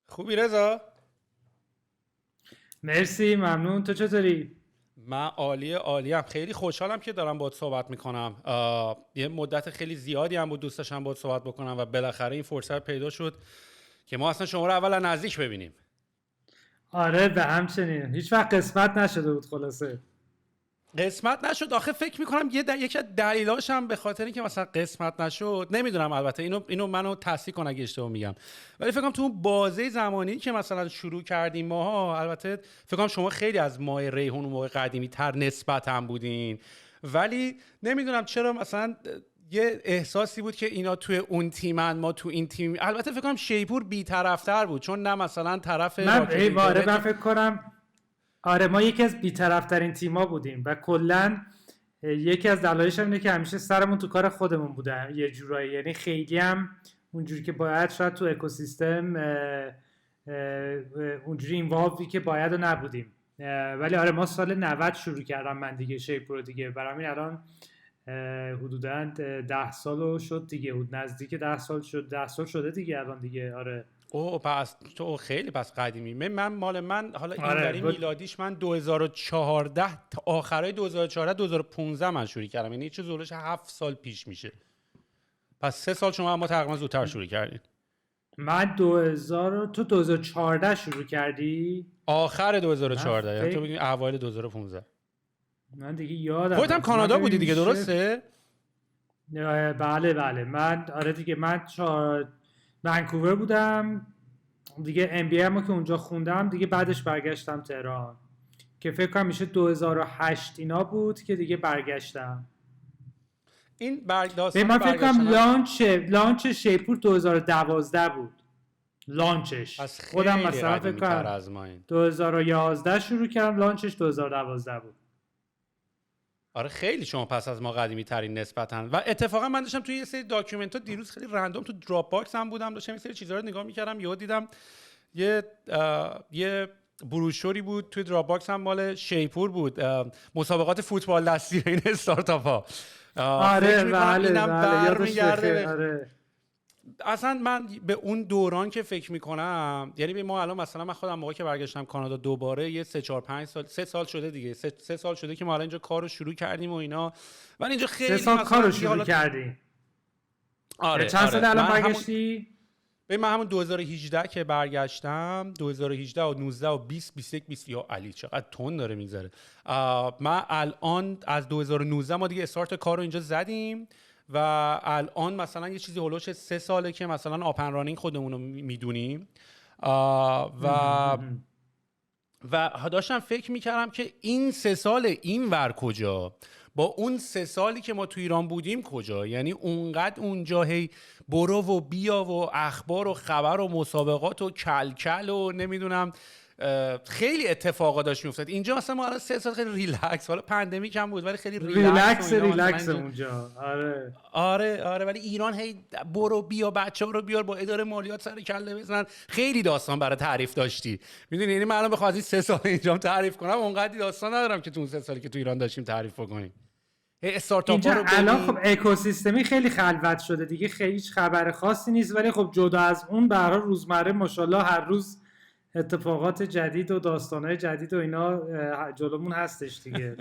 خوبی رضا؟ مرسی ممنون. تو چطوری؟ من عالیم خیلی خوشحالم که دارم باهات صحبت میکنم. یه مدت خیلی زیادی هم بود دوست داشتم باهات صحبت بکنم و بالاخره این فرصت پیدا شد که ما اصلا شما رو اول از نزدیک ببینیم. آره به همچنین هیچ وقت قسمت نشده بود خلاصه. قسمت نشد آخه فکر میکنم یکی از دلایلش هم به خاطر اینکه مثلا قسمت نشد، نمیدونم، البته اینو منو تصحیح کن اگه اشتباه میگم، ولی فکر کنم تو اون بازه زمانی که مثلا شروع کردیم ماها، البته فکر کنم شما خیلی از ماه ریحون اون موقع قدیمی تر نسبت هم بودین، ولی نمیدونم چرا مثلا یه احساسی بود که اینا توی اون تیمن ما تو این تیم. البته فکر کنم شیپور بی‌طرف‌تر بود چون نه مثلا طرف من راکت آره من اینترنت. فکر کنم آره ما یکی از بی‌طرف‌ترین تیم‌ها بودیم و کلاً یکی از دلایلش هم اینه که همیشه سرمون تو کار خودمون بوده یه جورایی، یعنی خیلی هم اونجوری که باید شاید تو اکوسیستم اونجوری اینوالوی که باید و نبودیم. ولی آره ما سال 90 شروع کردم من دیگه شیپ رو دیگه، برای همین الان حدوداً 10 سال شد دیگه، نزدیک 10 سال شد، 10 سال شده دیگه الان دیگه. آره اوه پس تو خیلی پس قدیمی. من حالا آره اینوری میلادیش من 2014 تا آخرای 2014 2015 من شروع کردم، یعنی چه زولش 7 سال پیش میشه. پس 3 سال شما اما تقریبا زودتر شروع کردین. من 2000 تو 2014 شروع کردی؟ آخر من 2014 یعنی تو فکر بگیم اوایل 2015. من دیگه یادم خودت هم رفت. من کانادا بودی ببین دیگه میشه درسته؟ بله بله من آره دیگه من ونکوور بودم دیگه. ام بی ام که اونجا خوندم دیگه، بعدش برگشتم تهران که فکر کنم میشه 2008 اینا بود که دیگه برگشتم. این به داستان من فکر کنم برگشتن لانچ شیپور 2012 بود. لانچش پس خودم خیلی مثلا فکر قدیمی تر کنم از ما این. 2011 شروع کردم، لانچش 2012 بود. آره خیلی شما پس از ما قدیمی ترین نسبتاً. و اتفاقا من داشتم توی یه سری داکیومنت ها دیروز خیلی رندوم تو دراپ باکس هم بودم، داشتم یه سری چیزا رو نگاه می‌کردم، یهو دیدم یه بروشوری بود توی دراپ باکس هم مال شیپور بود، مسابقات فوتبال دستی این استارتاپ ها. فکر آره میکنم بله اینم بله یادش برمیگرده بخیر. به آره اصلا من به اون دوران که فکر میکنم، یعنی به ما الان مثلا من خودم موقعی که برگشتم کانادا دوباره یه 3 4 5 سال 3 سال شده دیگه، 3 سال شده که ما الان اینجا کارو شروع کردیم و اینا. ولی اینجا سه خیلی سال کار مثلا رو دیگه شروع حالا کردی؟ آره چند سال آره الان من همون برگشتی؟ من همون 2018 که برگشتم، 2018 و 19 و 20 21 20 یا علی چقدر تون داره میگذره. من الان از 2019 ما دیگه استارت کار رو اینجا زدیم و الان مثلا یه چیزی هولوش 3 ساله که مثلا آپن رانینگ خودمون رو میدونیم. و داشتم فکر میکردم که این 3 سال این ور کجا با اون 3 سالی که ما تو ایران بودیم کجا، یعنی اونقدر اونجا هی برو و بیا و اخبار و خبر و مسابقات و کلکل و نمیدونم خیلی اتفاقا داشت میافتاد. اینجا مثلا ما الان 3 سال خیلی ریلکس، حالا پندمیک هم بود ولی خیلی ریلکس و ریلکس اینا مثلا ریلکس اینجا. اونجا. آره آره ولی ایران هی برو بیا بچه ها رو بیار با اداره مالیات سر کله بزنن، خیلی داستان برای تعریف داشتی میدونی. یعنی من الان بخوام از این 3 سال اینجام تعریف کنم اونقدی داستان ندارم که تو اون 3 سالی که تو ایران داشتیم تعریف کنیم. هی استارتاپ ها اینجا رو الان خب ببین. اکوسیستمی خیلی خلوت شده دیگه، خیلی هیچ خبر خاصی نیست، ولی خب جدا از اون به هر حال روزمره ماشاءالله هر روز اتفاقات جدید و داستانهای جدید و اینا جلومون هستش دیگه.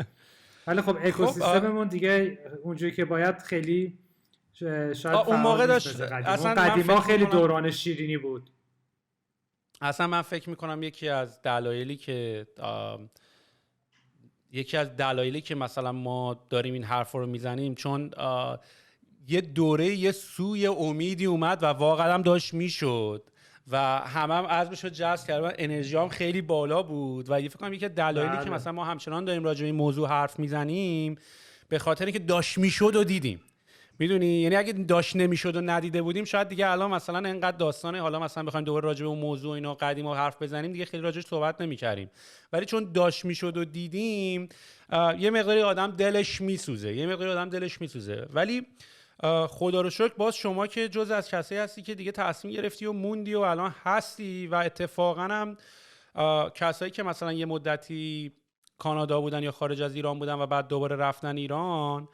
ولی خب خب اکوسیستممون دیگه اونجوری که باید خیلی شاید اون فعال موقع نیست داشت مثل قدیم. اون اصلا من قدیما فکر خیلی میکنم دوران شیرینی بود. یکی از دلایلی که مثلا ما داریم این حرف رو میزنیم چون یه دوره یه سوی امیدی اومد و واقعا هم داشت میشد و هم عزمش رو جذب کرد و انرژی هم خیلی بالا بود و فکر کنم یکی از دلایلی که بله مثلا ما همچنان داریم راجع به این موضوع حرف میزنیم به خاطر اینکه داشت میشد و دیدیم. میدونی یعنی اگه داشت نمیشد و ندیده بودیم شاید دیگه الان مثلا انقدر داستانه، حالا مثلا بخوایم دوباره راجع به اون موضوع اینا قدیما حرف بزنیم دیگه خیلی راجعش صحبت نمی‌کردیم. ولی چون داشت میشد و دیدیم یه مقداری آدم دلش میسوزه. ولی خدا رو شکر باز شما که جز از کسایی هستی که دیگه تصمیم گرفتی و موندی و الان هستی و اتفاقا هم کسایی که مثلا یه مدتی کانادا بودن یا خارج از ایران بودن و بعد دوباره رفتن ایران،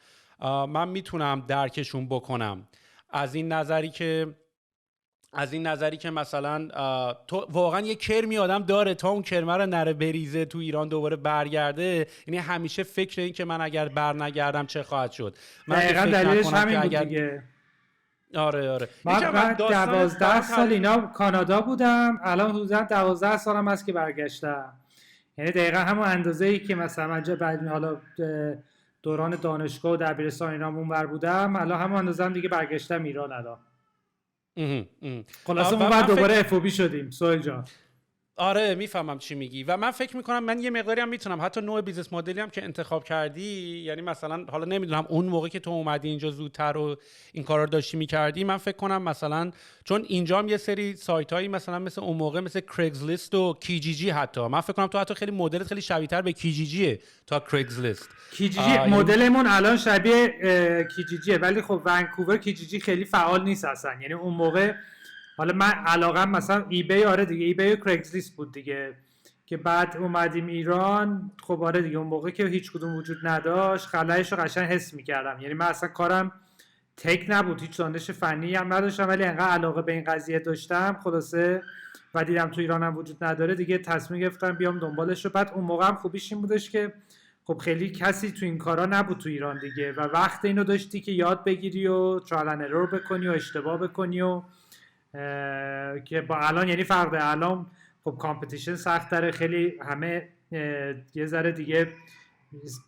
من میتونم درکشون بکنم از این نظری که از این نظری که مثلا تو واقعا یه کرمی آدم داره تا اون کرمه رو نره بریزه تو ایران دوباره برگرده. یعنی همیشه فکر این که من اگر برنگردم چه خواهد شد. من دقیقا فکر دلیلش نکنم همین که بود اگر دیگه. آره من 12 سال اینا کانادا بودم، الان حدودا 12 سالم هست که برگشتم. یعنی دقیقا همون اندازه ای که مثلا من بعد حالا دوران دانشگاه و دبیرستان اینا اونور بودم، الان همون اندازه هم دیگه برگشتم ایران الان. خلاصه اون بعد دوباره افوبی شدیم سوهل جان. آره میفهمم چی میگی و من فکر میکنم من یه مقداری هم میتونم حتی نوع بیزنس مدلی هم که انتخاب کردی، یعنی مثلا حالا نمیدونم اون موقع که تو اومدی اینجا زودتر و این کارا رو داشتی میکردی، من فکر کنم مثلا چون اینجا هم یه سری سایت هایی مثلا مثل اون موقع مثل کریگزلیست و کیجیجی، حتی من فکر کنم تو حتی خیلی مدلت خیلی شبیه تر به کیجیجیه تا کریگزلیست. کیجیجی مدلمون الان شبیه کیجیجیه، ولی خب ونکوور کیجیجی خیلی فعال نیست اصلا. یعنی اون موقع حالا من علاقم مثلا ایبی، آره دیگه ایبی و کریگزلیست بود دیگه، که بعد اومدیم ایران. خب آره دیگه اون موقع که هیچ کدوم وجود نداشت، خلایش رو قشنگ حس میکردم. یعنی من اصلا کارم تک نبود، هیچ دانش فنی هم نداشتم، ولی انقدر علاقه به این قضیه داشتم خلاصه و دیدم تو ایران هم وجود نداره دیگه، تصمیم گرفتم بیام دنبالش رو. بعد اون موقع هم خوبیش این بودش که خب خیلی کسی تو این کارا نبود تو ایران دیگه و وقت اینو داشتی که یاد بگیری و ترایل اند ارور بکنی و اشتباه بکنی و که با الان یعنی فرق داره. الان خب کامپتیشن سخت تره، خیلی همه یه ذره دیگه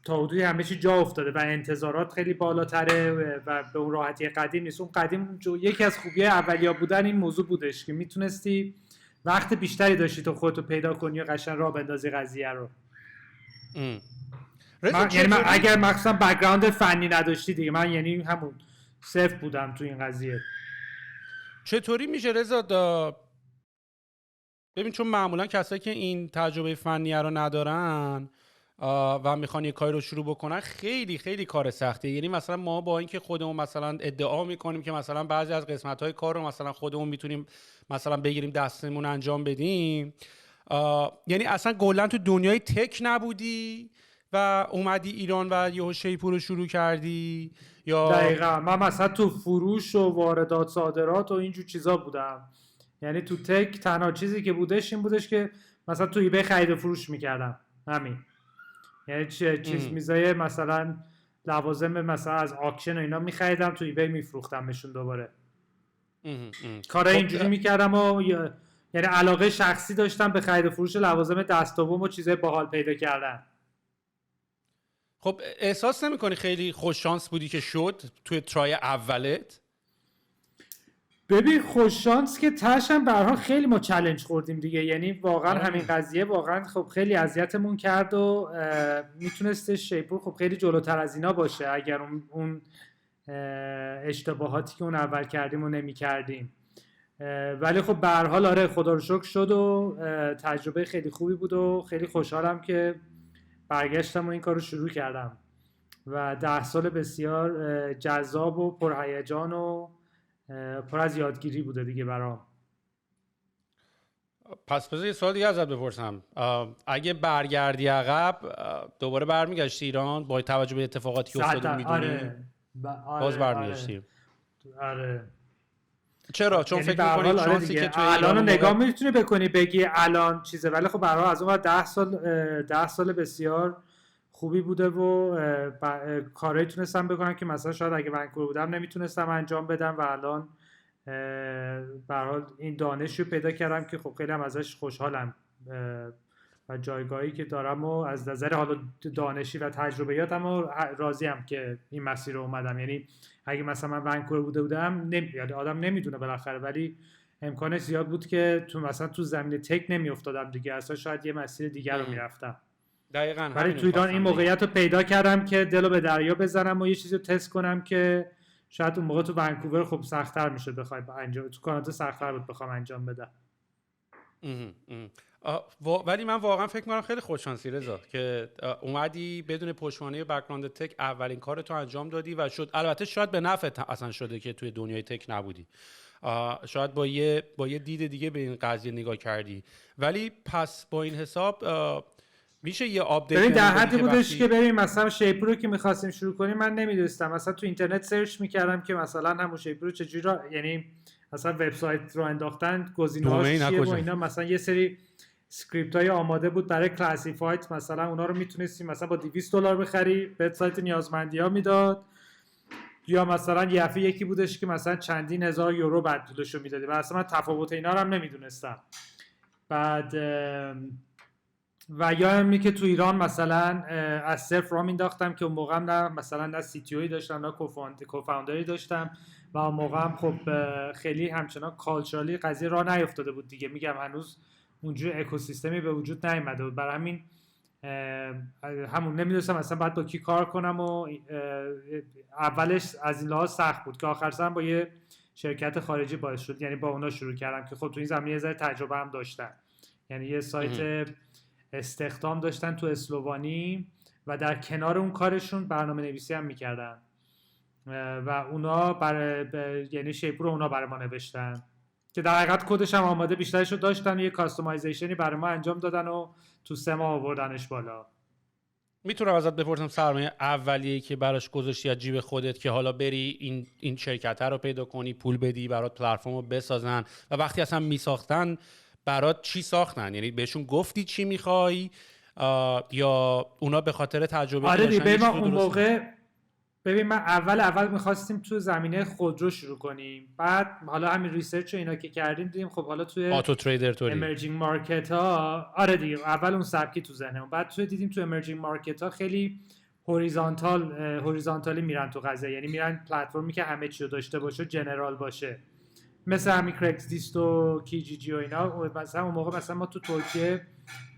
تا حدودی همه چی جا افتاده و انتظارات خیلی بالاتره و به اون راحتی قدیم نیست. اون قدیم یکی از خوبی اولیا بودن این موضوع بودش که میتونستی وقت بیشتری داشتی تو خودتو پیدا کنی و قشنگ راه بندازی قضیه رو. یعنی من اگر مخصوصا بک‌گراند فنی نداشتی دیگه، من یعنی همون صفر بودم تو این قضیه. چطوری میشه رضا ببین، چون معمولا کسایی که این تجربه فنی رو ندارن و میخوان یه کاری رو شروع بکنن خیلی خیلی کار سختیه. یعنی مثلا ما با اینکه خودمون مثلا ادعا میکنیم که مثلا بعضی از قسمت‌های کار رو مثلا خودمون میتونیم مثلا بگیریم دستمون انجام بدیم، یعنی اصلا کلا تو دنیای تک نبودی و اومدی ایران و یهو شیپور رو شروع کردی یا؟ دقیقاً من مثلا تو فروش و واردات صادرات و اینجور چیزا بودم. یعنی تو تک تنها چیزی که بودش این بودش که مثلا تو ایبی خرید و فروش میکردم، همین. یعنی چیز میزای مثلا لوازم مثلا از آکشن و اینا میخریدم تو ایبی میفروختمشون دوباره. کارا اینجوری میکردم و یعنی علاقه شخصی داشتم به خرید و فروش لوازم دست دوم و چیزای باحال پیدا کردن. خب احساس نمی‌کنی خیلی خوش شانس بودی که شد توی ترای اولت؟ ببین خوش شانس که تاشم به هر حال خیلی ما چالش خوردیم دیگه. یعنی واقعا همین قضیه واقعا خب خیلی اذیتمون کرد و میتونسته شیپور خب خیلی جلوتر از اینا باشه اگر اون اشتباهاتی که اون اول کردیم و نمی کردیم. ولی خب به هر حال آره خدا رو شکر شد و تجربه خیلی خوبی بود و خیلی خوشحالم که برگشتم و این کار رو شروع کردم و 10 سال بسیار جذاب و پرهیجان و پر از یادگیری بوده دیگه برام. پس بذار یه سوال دیگه ازت بپرسم، اگه برگردی عقب دوباره برمیگشتی ایران با توجه به اتفاقاتی که افتاده میدونی؟ باز برمیگشتی؟ آره. چرا؟ چون یعنی فکر می‌کنی شانسی که توی الان رو نگاه میتونی بکنی بگی الان چیزه، ولی خب برای از اون 10 سال بسیار خوبی بوده و کارهایی تونستم بکنم که مثلا شاید اگه ونکوور بودم نمیتونستم انجام بدم و الان به هر حال این دانش رو پیدا کردم که خب خیلی هم ازش خوشحالم و جایگاهی که دارم و از نظر حالا دانشی و تجربیاتم و راضیم که این مسیر رو اومدم. یعنی اگه مثلا من ونکوور بودم یعنی آدم نمیدونه بالاخره، ولی امکانش زیاد بود که تو مثلا تو زمین تک نمیافتادم دیگه، اصلا شاید یه مسیر دیگر رو میرفتم. دقیقاً. ولی تو ایران این موقعیت رو پیدا کردم که دلو به دریا بزنم و یه چیزی رو تست کنم که شاید اون موقع تو ونکوور خب سخت‌تر میشه بخوای انجام، تو کانادا سخت‌تر بود بخوام انجام بدم. ولی من واقعا فکر می‌کنم خیلی خوششانسی رضا که اومدی بدون پشتوانه بک‌گراند تک اولین کارتو انجام دادی و شد. البته شاید به نفعت اصلا شده که توی دنیای تک نبودی، شاید با یه دید دیگه به این قضیه نگاه کردی. ولی پس با این حساب میشه یه آپدیت ببین در حدی بودش که ببین مثلا شیپور رو که می‌خواستیم شروع کنیم من نمی‌دونستم، مثلا تو اینترنت سرچ می‌کردم که مثلا همون شیپور رو چجوری یعنی اصلا وبسایت رو انداختن گزینه‌هاش دومین چیه و کجا؟ اینا، مثلا یه سری اسکریپت های آماده بود برای کلاسیفایت، مثلا اونا رو میتونستی مثلا با $200 بخری، به سایت نیازمندی ها میداد، یا مثلا یه دفعه یکی بودش که مثلا چندین هزار یورو بعد پولشو میدادی و اصلا من تفاوت اینا رو هم نمیدونستم. بعد و یادمه که تو ایران مثلا از صفر را مینداختم که اون موقع هم نه مثلا نه سی تی اوی داشتم نه کوفاوندری داشتم و اون موقع هم خب خیلی همچنان کالچرالی قضیه راه نیافتاده بود دیگه، میگم هنوز اونجور اکوسیستمی به وجود نیامده بود، برای همین همون نمیدونستم مثلا باید با کی کار کنم و اولش از این لحاظ سخت بود که آخر سرم با یه شرکت خارجی باعث شد، یعنی با اونا شروع کردم که خب تو این زمینه یه ذره تجربه هم داشتن، یعنی یه سایت استخدام داشتن تو اسلوانی و در کنار اون کارشون برنامه نویسی هم میکردن و اونا یعنی شیپ رو اونا برای ما نوشتن که در حقیقت کدش هم آماده بیشترش رو داشتن و یه کاستومایزیشنی برای ما انجام دادن و تو 3 ماه آوردنش بالا. میتونم ازت بپرسم سرمایه اولیه‌ای که براش گذاشتی از جیب خودت که حالا بری این شرکت رو پیدا کنی، پول بدی برات پلتفرم رو بسازن و وقتی اصلا میساختن برات چی ساختن؟ یعنی بهشون گفتی چی میخوای یا اونا به خاطر تجربه آره که دیگه، داشتن اون موقع ببین من اول میخواستیم تو زمینه خودرو شروع کنیم، بعد حالا همین ریسرچ و اینا که کردیم دیدیم خب حالا توی آتو تریدر توری امرجینگ مارکت ها، آره دیگه اول اون سبکی تو ذهنمون، بعد توی دیدیم تو امرجینگ مارکت ها خیلی هوریزونتالی میرن تو قضیه، یعنی میرن پلتفرمی که همه چی رو داشته باشه، جنرال باشه، مثل همین کرکسلیست و کیجیجی و اینا. مثلا اون موقع مثلا ما تو ترکیه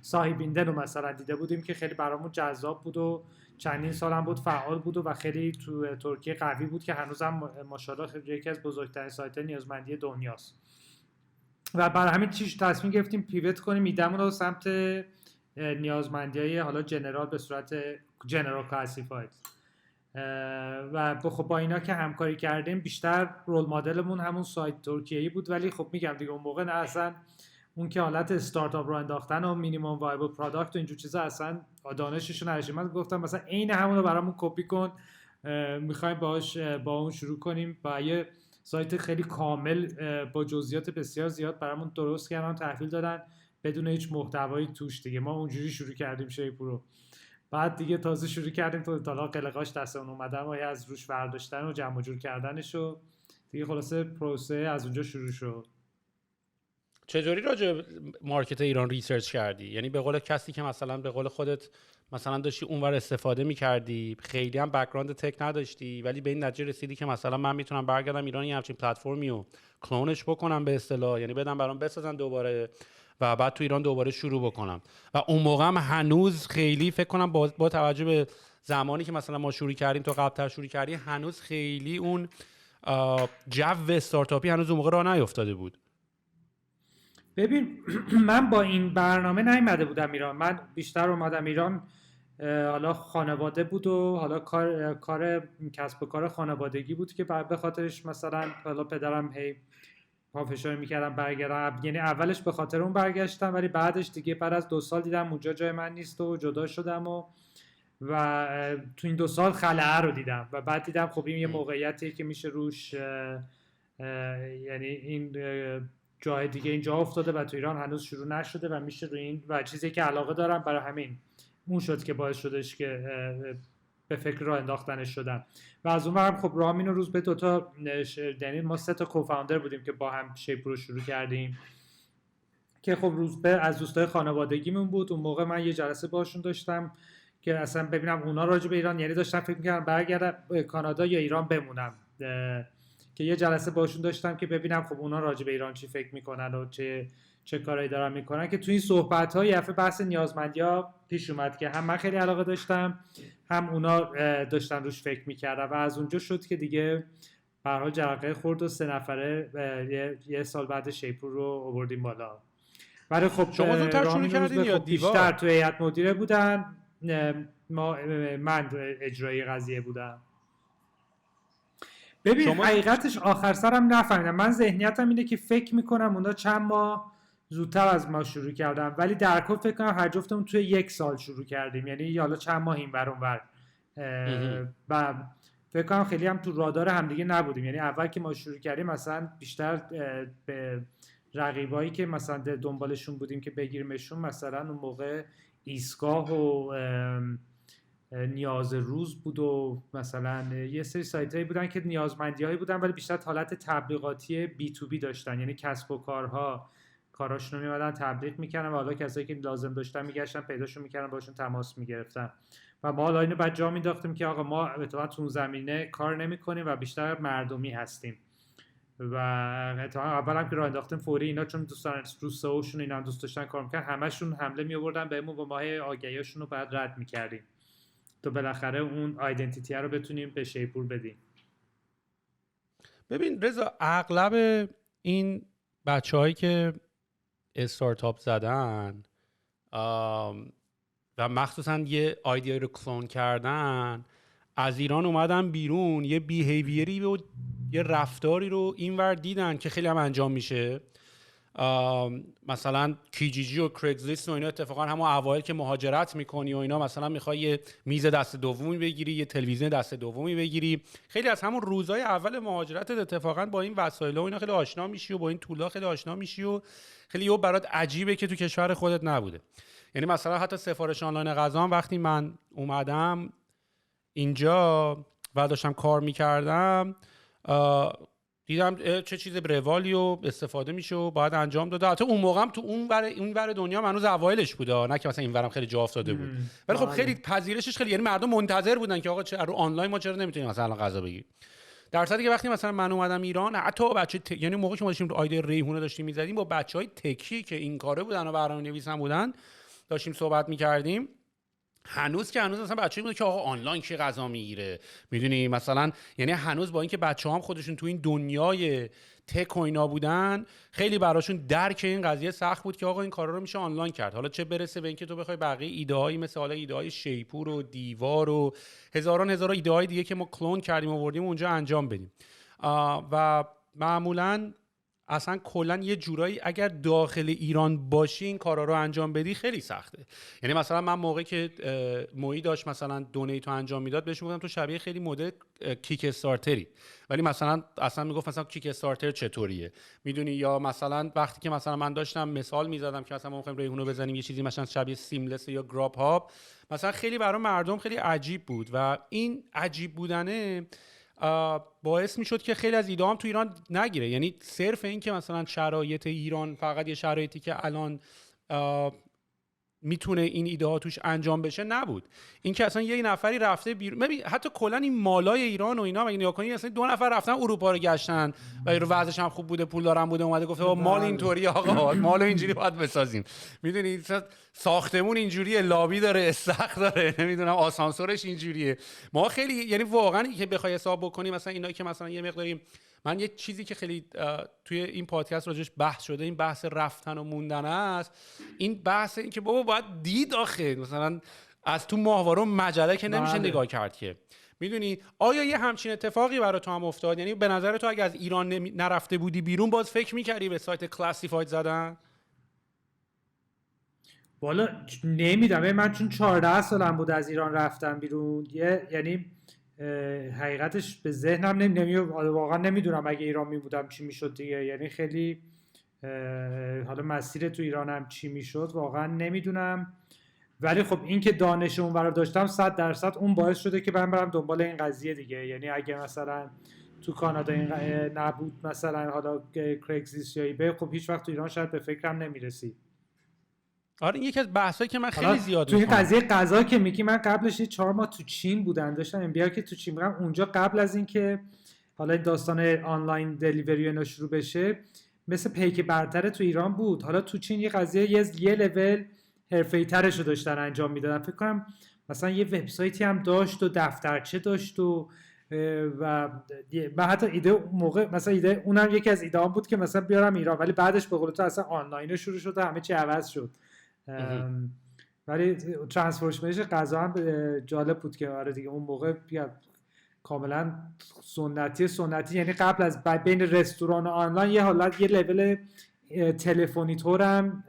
صاحبیندن رو مثلا دیده بودیم که خیلی برامون جذاب بود و چندین سال هم بود فعال بود و خیلی تو ترکیه قوی بود که هنوزم ماشاءالله یکی از بزرگترین سایت نیازمندی دنیاست و برای همین چیز تصمیم گرفتیم پیوت کنیم ایدمون رو سمت نیازمندی‌های حالا جنرال به صورت جنرال کلاسیفاید و خب با اینا که همکاری کردیم بیشتر رول مدلمون همون سایت ترکیه‌ای بود، ولی خب میگم دیگه اون موقع نه اصلا اون که حالت استارتاپ رو انداختن و مینیمم وایبل پروداکت و اینجور چیزا اصلا دانششو نداشتیم. من گفتم مثلا عین همون رو برامون کپی کن، میخوایم با اون شروع کنیم با یه سایت خیلی کامل با جزئیات بسیار زیاد برامون درست کردن، تحویل دادن بدون هیچ محتوایی توش دیگه. ما اونجوری شروع کردیم شیپ رو، بعد دیگه تازه شروع کردیم تو اطلاع قلقاش دستمون اومدن و از روش برداشتن و جمع جور کردنش و دیگه خلاصه پروسه از اونجا شروع شد. چجوری راجع به مارکت ایران ریسرچ کردی؟ یعنی به قول کسی که مثلا به قول خودت مثلا داشتی اونور استفاده می‌کردی، خیلی هم بک‌گراند تک نداشتی، ولی به این نتیجه رسیدی که مثلا من میتونم برگردم ایران یه همچین پلتفرمی رو کلونش بکنم به اصطلاح، یعنی بدم برام بسازن دوباره و بعد تو ایران دوباره شروع بکنم. و اون موقع هم هنوز خیلی فکر کنم با توجه به زمانی که مثلا ما شروع کردیم تو قبل‌تر شروع کردی، هنوز خیلی اون جو استارتاپی هنوز اون موقع راه نیافتاده بود. ببین من با این برنامه نیومده بودم ایران، من بیشتر اومدم ایران حالا خانواده بود و حالا کار کسب و کار خانوادگی بود که به خاطرش مثلا حالا پدرم هی پافشاری میکردم برگردم، یعنی اولش به خاطر اون برگشتم، ولی بعدش دیگه بعد از 2 سال دیدم اونجا جای من نیست و جدا شدم و تو این 2 سال خلأ رو دیدم و بعد دیدم خب این یه موقعیتی که میشه روش یعنی این جای دیگه اینجا افتاده و تو ایران هنوز شروع نشده و میشه روی این و چیزی که علاقه دارم، برای همین اون شد که باعث شدش که به فکر راه انداختنش شدم. و از اون هم خب رامین و روز به دوتا، یعنی ما 3 تا کوفاوندر بودیم که با هم شیپ رو شروع کردیم که خب روز به از دوستای خانوادگیمون بود. اون موقع من یه جلسه باشون داشتم که اصلا ببینم اونا راجع به ایران، یعنی داشتم فکر می‌کردم برگردم کانادا یا ایران بمونم، که یه جلسه باشون داشتم که ببینم خب اونا راجع به ایران چی فکر میکنن و چه کارایی دارن میکنن، که تو این صحبت‌ها یه دفعه بحث نیازمندی‌ها پیش اومد که هم من خیلی علاقه داشتم هم اونا داشتن روش فکر میکردن و از اونجا شد که دیگه به هر حال جرقه خورد و 3 نفره یه سال بعد شیپ رو آوردیم بالا. ولی خب شما زودتر شروع کردین یا دیوار؟ بیشتر تو هیئت مدیره بودن، من اجرایی قضیه بودم. ببین حقیقتش آخر سرم نفهمیدم، من ذهنیتم اینه که فکر میکنم اونا چند ماه زودتر از ما شروع کردم، ولی در کل فکر کنم هر جفتمون توی 1 سال شروع کردیم، یعنی حالا چند ماه این ور اون ور فکر کنم خیلی هم تو رادار همدیگه نبودیم. یعنی اول که ما شروع کردیم مثلا بیشتر به رقیبایی که مثلا دنبالشون بودیم که بگیریمشون، مثلا اون موقع ایستگاه و نیاز روز بود و مثلا یه سری سایت هایی بودن که نیازمندی هایی بودن ولی بیشتر حالت تبلیغاتی بی تو بی داشتن. یعنی کسب و کارها کاراشون رو میمدن تبلیغ میکردن و حالا کسایی که لازم داشتن میگشتن پیداشون میکردن، باشون تماس میگرفتن و ما حالا اینو بعد جا مینداختیم که آقا ما اتفاقا تو اون زمینه کار نمیکنیم و بیشتر مردمی هستیم و اتفاقا اول هم که راه انداختیم فوری اینا چون دوستان رو سئوشون اینا هم دوست داشتن کار میکردن، همشون حمله میآوردن بهمون و ما آگهیاشون رو بعد رد میکردیم تو بالاخره اون آیدنتیتی رو بتونیم به شیپور بدیم. ببین رضا، اغلب این بچه‌هایی که استارتاپ زدن و مخصوصا یه آیدیایی رو کلون کردن، از ایران اومدن بیرون، یه بیهیویری و یه رفتاری رو اینور دیدن که خیلی هم انجام میشه. مثلا کیجیجی و کرگزلیست و اینا، اتفاقا همون اوایل که مهاجرت میکنی و اینا، مثلا میخوای یه میز دست دومی بگیری، یه تلویزیون دست دومی بگیری، خیلی از همون روزهای اول مهاجرتت اتفاقا با این وسایل و اینا خیلی آشنا میشی و با این طولا خیلی آشنا میشی و خیلی یه برات عجیبه که تو کشور خودت نبوده. یعنی مثلا حتی سفارش آنلاین غذا هم وقتی من اومدم اینجا و داشتم کار میکردم، دیدم چه چیز روالی و استفاده میشه و باید انجام داده. حتی اون موقع هم تو اون ور دنیا هنوز اوایلش بوده، نه که مثلا این ورم خیلی جا افتاده بود، ولی خب خیلی پذیرشش خیلی، یعنی مردم منتظر بودن که آقا رو آنلاین ما چرا نمیتونیم مثلا غذا بگیریم. در صورتی که وقتی مثلا من اومدم ایران، حتی بچه یعنی موقعی که ما داشتیم آیده ریحونه داشتیم میزدیم با بچهای تکی که این کاره بودن و برنامه‌نویس هم بودن داشتیم صحبت میکردیم، هنوز مثلا بچه‌ای بود که آقا آنلاین کی غذا میگیره، میدونی مثلا. یعنی هنوز با اینکه بچه‌ها هم خودشون تو این دنیای تک و اینا بودن، خیلی براشون درک این قضیه سخت بود که آقا این کارا رو میشه آنلاین کرد. حالا چه برسه به اینکه تو بخوای بقیه ایده‌هایی مثل حالا ایده‌های شیپور و دیوار و هزاران ایده‌های دیگه که ما کلون کردیم آوردیم اونجا انجام بدیم. و معمولاً اصلا کلا یه جورایی اگر داخل ایران باشی این کارا رو انجام بدی خیلی سخته. یعنی مثلا من موقعی که مویی داشت مثلا دونیتو انجام میداد بهش میگفتم تو شبیه خیلی مدل کیک استارتری، ولی مثلا اصلا میگفت مثلا کیک استارتر چطوریه، میدونی. یا مثلا وقتی که مثلا من داشتم مثال میزدم که مثلا ما می‌خوایم ریحونو بزنیم یه چیزی مثلا شبیه سیملس یا گراب هاب، مثلا خیلی برای مردم خیلی عجیب بود و این عجیب بودنه باعث میشد که خیلی از ایده هم تو ایران نگیره. یعنی صرف این که مثلا شرایط ایران فقط یه شرایطی که الان میتونه این ایده ها توش انجام بشه نبود، این که اصلا یه نفری رفته بیرون. ببین حتی کلا این مالای ایران و اینا مگه نگاه کنی، اصلا 2 نفر رفتن اروپا رو گشتن و وضعش هم خوب بوده، پول دارن بوده، اومده گفته مال اینطوری آقا، مال اینجوری باید بسازیم، میدونی ساختمون اینجوریه، لابی داره، استخر داره، نمیدونم آسانسورش اینجوریه. ما خیلی یعنی واقعا که بخوای حساب بکنی مثلا اینا که مثلا یه مقداری، من یه چیزی که خیلی توی این پادکست راجعش بحث شده، این بحث رفتن و موندن است. این بحث این که بابا باید دید آخه، مثلا از تو ماهواره مجله که نمیشه نگاه کرد که، میدونی. آیا یه همچین اتفاقی برای تو هم افتاد؟ یعنی به نظر تو اگه از ایران نرفته بودی بیرون باز فکر میکردی به سایت کلاسیفاید زدن؟ والا نمیدونم، من چون 14 سالم بود از ایران رفتم بیرون، یعنی حقیقتش به ذهنم نمیاد، واقعا نمیدونم اگه ایران می بودم چی میشد دیگه. یعنی خیلی حالا مسیر تو ایرانم چی میشد واقعا نمیدونم، ولی خب این که دانش اون رو داشتم 100% اون باعث شده که من برم دنبال این قضیه دیگه. یعنی اگه مثلا تو کانادا این نبود مثلا حالا کرگزلیست یا ایبی، خب هیچ وقت تو ایران شاید به فکرم نمیرسید. آره این یکی از بحثایی که من خیلی زیاد تو این می‌کنم. قضیه غذا که میگی، من قبلش 4 ماه تو چین بودم، داشتم ام بی که تو چین بودم اونجا، قبل از اینکه حالا داستان آنلاین دلیوری اینا شروع بشه مثل پیک برتر تو ایران بود. حالا تو چین یه قضیه یه لول حرفه‌ای‌ترش رو داشتن انجام میدادن. فکر کنم مثلا یه وبسایتی هم داشت و دفترچه داشت و من حتی ایده موقع مثلا ایده اونم یکی از ایده‌ام بود که مثلا بیارم ایران، ولی بعدش به قول تو اصلا آنلاین شروع شد و همه چی عوض شد. ولی ترانسفورمیشن غذا هم جالب بود که آره دیگه اون موقع کاملا سنتی، یعنی قبل از بین رستوران و آنلاین یه حالت یه لول تلفنی طور هم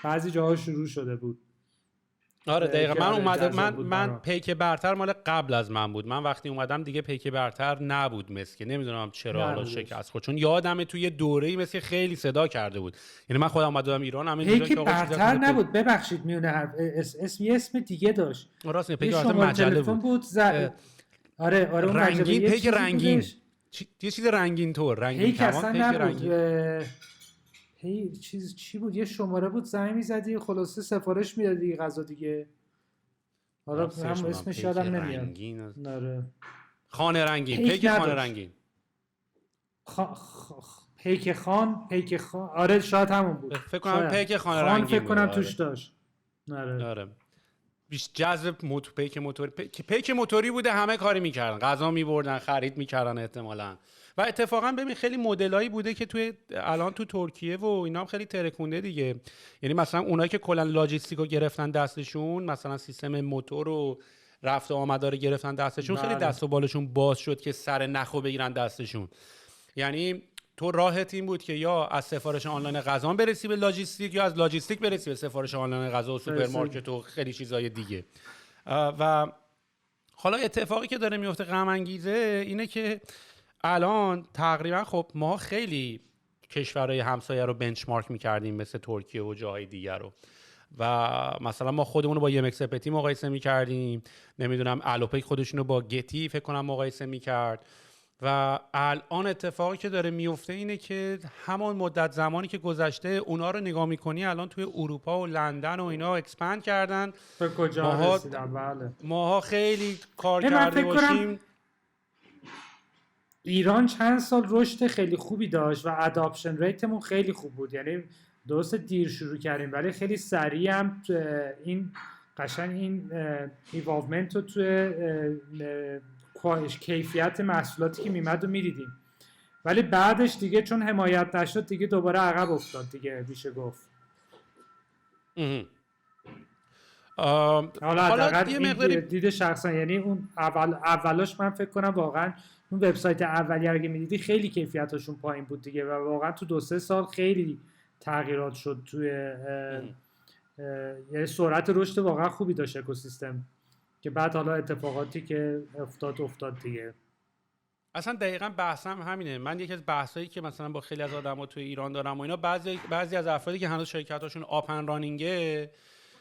بعضی جاها شروع شده بود. آره دقیقا. که من آره اومده جذاب بود من برام. پیک برتر مال قبل از من بود. من وقتی اومدم دیگه پیک برتر نبود مسکه. نمیدونم چرا حالا نبودش. شکست خورد، چون یادمه توی دوره‌ای مثل خیلی صدا کرده بود. یعنی من خودم اومدم ایران همه دیدم پیک که آقا چیزا برتر نبود، ببخشید میونه حرف، یه اسم دیگه داشت. راست میگه، یه پیک برتر شماره مجله تلفن بود. بود آره اون مجله رنگین، یه پیک چیزی رنگین، بودش. یه چیز رنگین طور، رنگین پیک کمان، اصلا پیک نبود. رنگین. چی بود، یه شماره بود زنگ میزدی خلاصه سفارش میدادی غذا دیگه. حالا دارم سرچ هم می‌کنم اسمش پیک یادم نمیاد. رنگین، آره خانه رنگین، پیک پیک خانه نداشت. رنگین. پیک خان آره شاید همون بود. فکر کنم شاید پیک خانه خان رنگین فکر بود. کنم توش آره داشت. آره آره. جذب پیک موتوری، پیک موتوری بوده، همه کاری میکردن، غذا میبردن، خرید میکردن احتمالاً. و اتفاقا ببین خیلی مدلایی بوده که توی الان تو ترکیه و اینا هم خیلی ترکونده دیگه. یعنی مثلا اونایی که کلا لاجیستیکو گرفتن دستشون، مثلا سیستم موتور و رفت و آمدا رو گرفتن دستشون، خیلی بله دست و بالشون باز شد که سر نخو بگیرن دستشون. یعنی تو راحت این بود که یا از سفارش آنلاین غذا برسی به لاجیستیک، یا از لاجیستیک برسی به سفارش آنلاین غذا و سوپرمارکت و خیلی چیزای دیگه. و حالا اتفاقی که داره میفته غم انگیزه اینه که الان تقریبا خب ما خیلی کشورهای همسایه رو بنچمارک میکردیم مثل ترکیه و جاهای دیگر رو، و مثلا ما خودمون رو با یمکس پتی مقایسه میکردیم، نمیدونم الوپیک خودشون رو با گتی فکر کنم مقایسه میکرد. و الان اتفاقی که داره میفته اینه که همون مدت زمانی که گذشته اونا رو نگاه میکنی الان توی اروپا و لندن و اینا اکسپند کردن. به کجا رسیدم. بله ماها خیلی کار من کرده فکر کنم باشیم. ایران چند سال رشد خیلی خوبی داشت و اداپشن ریتمون خیلی خوب بود. یعنی درست دیر شروع کردیم ولی خیلی سریع هم این قشنگ این ایوالومنت رو توی کیفیت محصولاتی که میمد و میدیدیم. ولی بعدش دیگه چون حمایت نشد دیگه دوباره عقب افتاد دیگه میشه گفت. حالا حداقل یه این مقداری دید شخصا، یعنی اون اولاش من فکر کنم واقعا اون وبسایت اولیه اگه میدیدی خیلی کیفیتشون پایین بود دیگه و واقعا تو 2-3 سال خیلی تغییرات شد توی یعنی سرعت رشد واقعا خوبی داشت اکوسیستم که بعد حالا اتفاقاتی که افتاد دیگه. اصلا دقیقاً بحثم همینه. من یکی از بحثایی که مثلا با خیلی از آدما توی ایران دارم و اینا، بعضی از افرادی که هنوز شرکتاشون آپن رانینگه،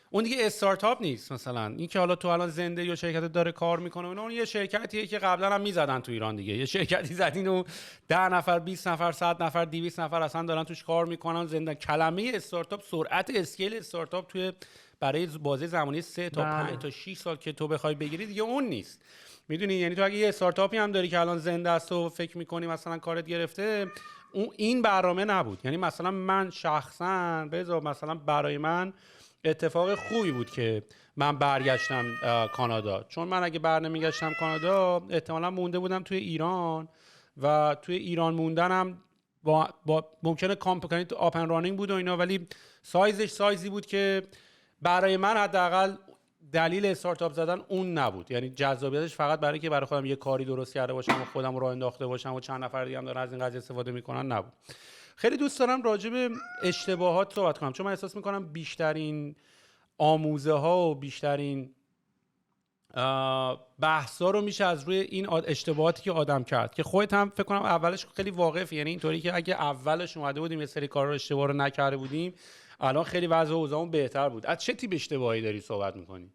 اون دیگه استارتاپ نیست. مثلا این که حالا تو الان زنده یا شرکت داره کار میکنه و اون یه شرکتیه که قبلا هم میزدن تو ایران دیگه. یه شرکتی زدین و 10 نفر 20 نفر 100 نفر 200 نفر اصلا دارن توش کار میکنن زنده. کلمه استارتاپ، سرعت اسکیل استارتاپ توی برای بازه زمانی 3 تا 5 تا 6 سال که تو بخوای بگیری دیگه اون نیست. میدونی، یعنی تو اگه یه استارتاپی هم داری که الان زنده است و فکر میکنی مثلا کارت گرفته، این برنامه نبود. یعنی مثلا من شخصا مثلا برای من اتفاق خوبی بود که من برگشتم کانادا، چون من اگه برنمیگشتم کانادا احتمالاً مونده بودم توی ایران و توی ایران موندنم با ممکنه کامپانی تو آپن رانینگ بود و اینا، ولی سایزش سایزی بود که برای من حداقل دلیل استارتاپ زدن اون نبود. یعنی جذابیتش فقط برای که برای خودم یه کاری درست کرده باشم و خودم راه انداخته باشم و چند نفر دیگه هم دارن از این قضیه استفاده میکنن نبود. خیلی دوست دارم راجع به اشتباهات صحبت کنم، چون من احساس میکنم بیشترین آموزه ها و بیشترین بحثا رو میشه از روی این اشتباهاتی که آدم کرد، که خودت هم فکر کنم اولش خیلی واقفی. یعنی اینطوری که اگه اولش اومده بودیم یه سری کارا رو اشتباه رو نکرده بودیم الان خیلی وضع اوضاعمون بهتر بود. از چه تیپ اشتباهی داری صحبت میکنی؟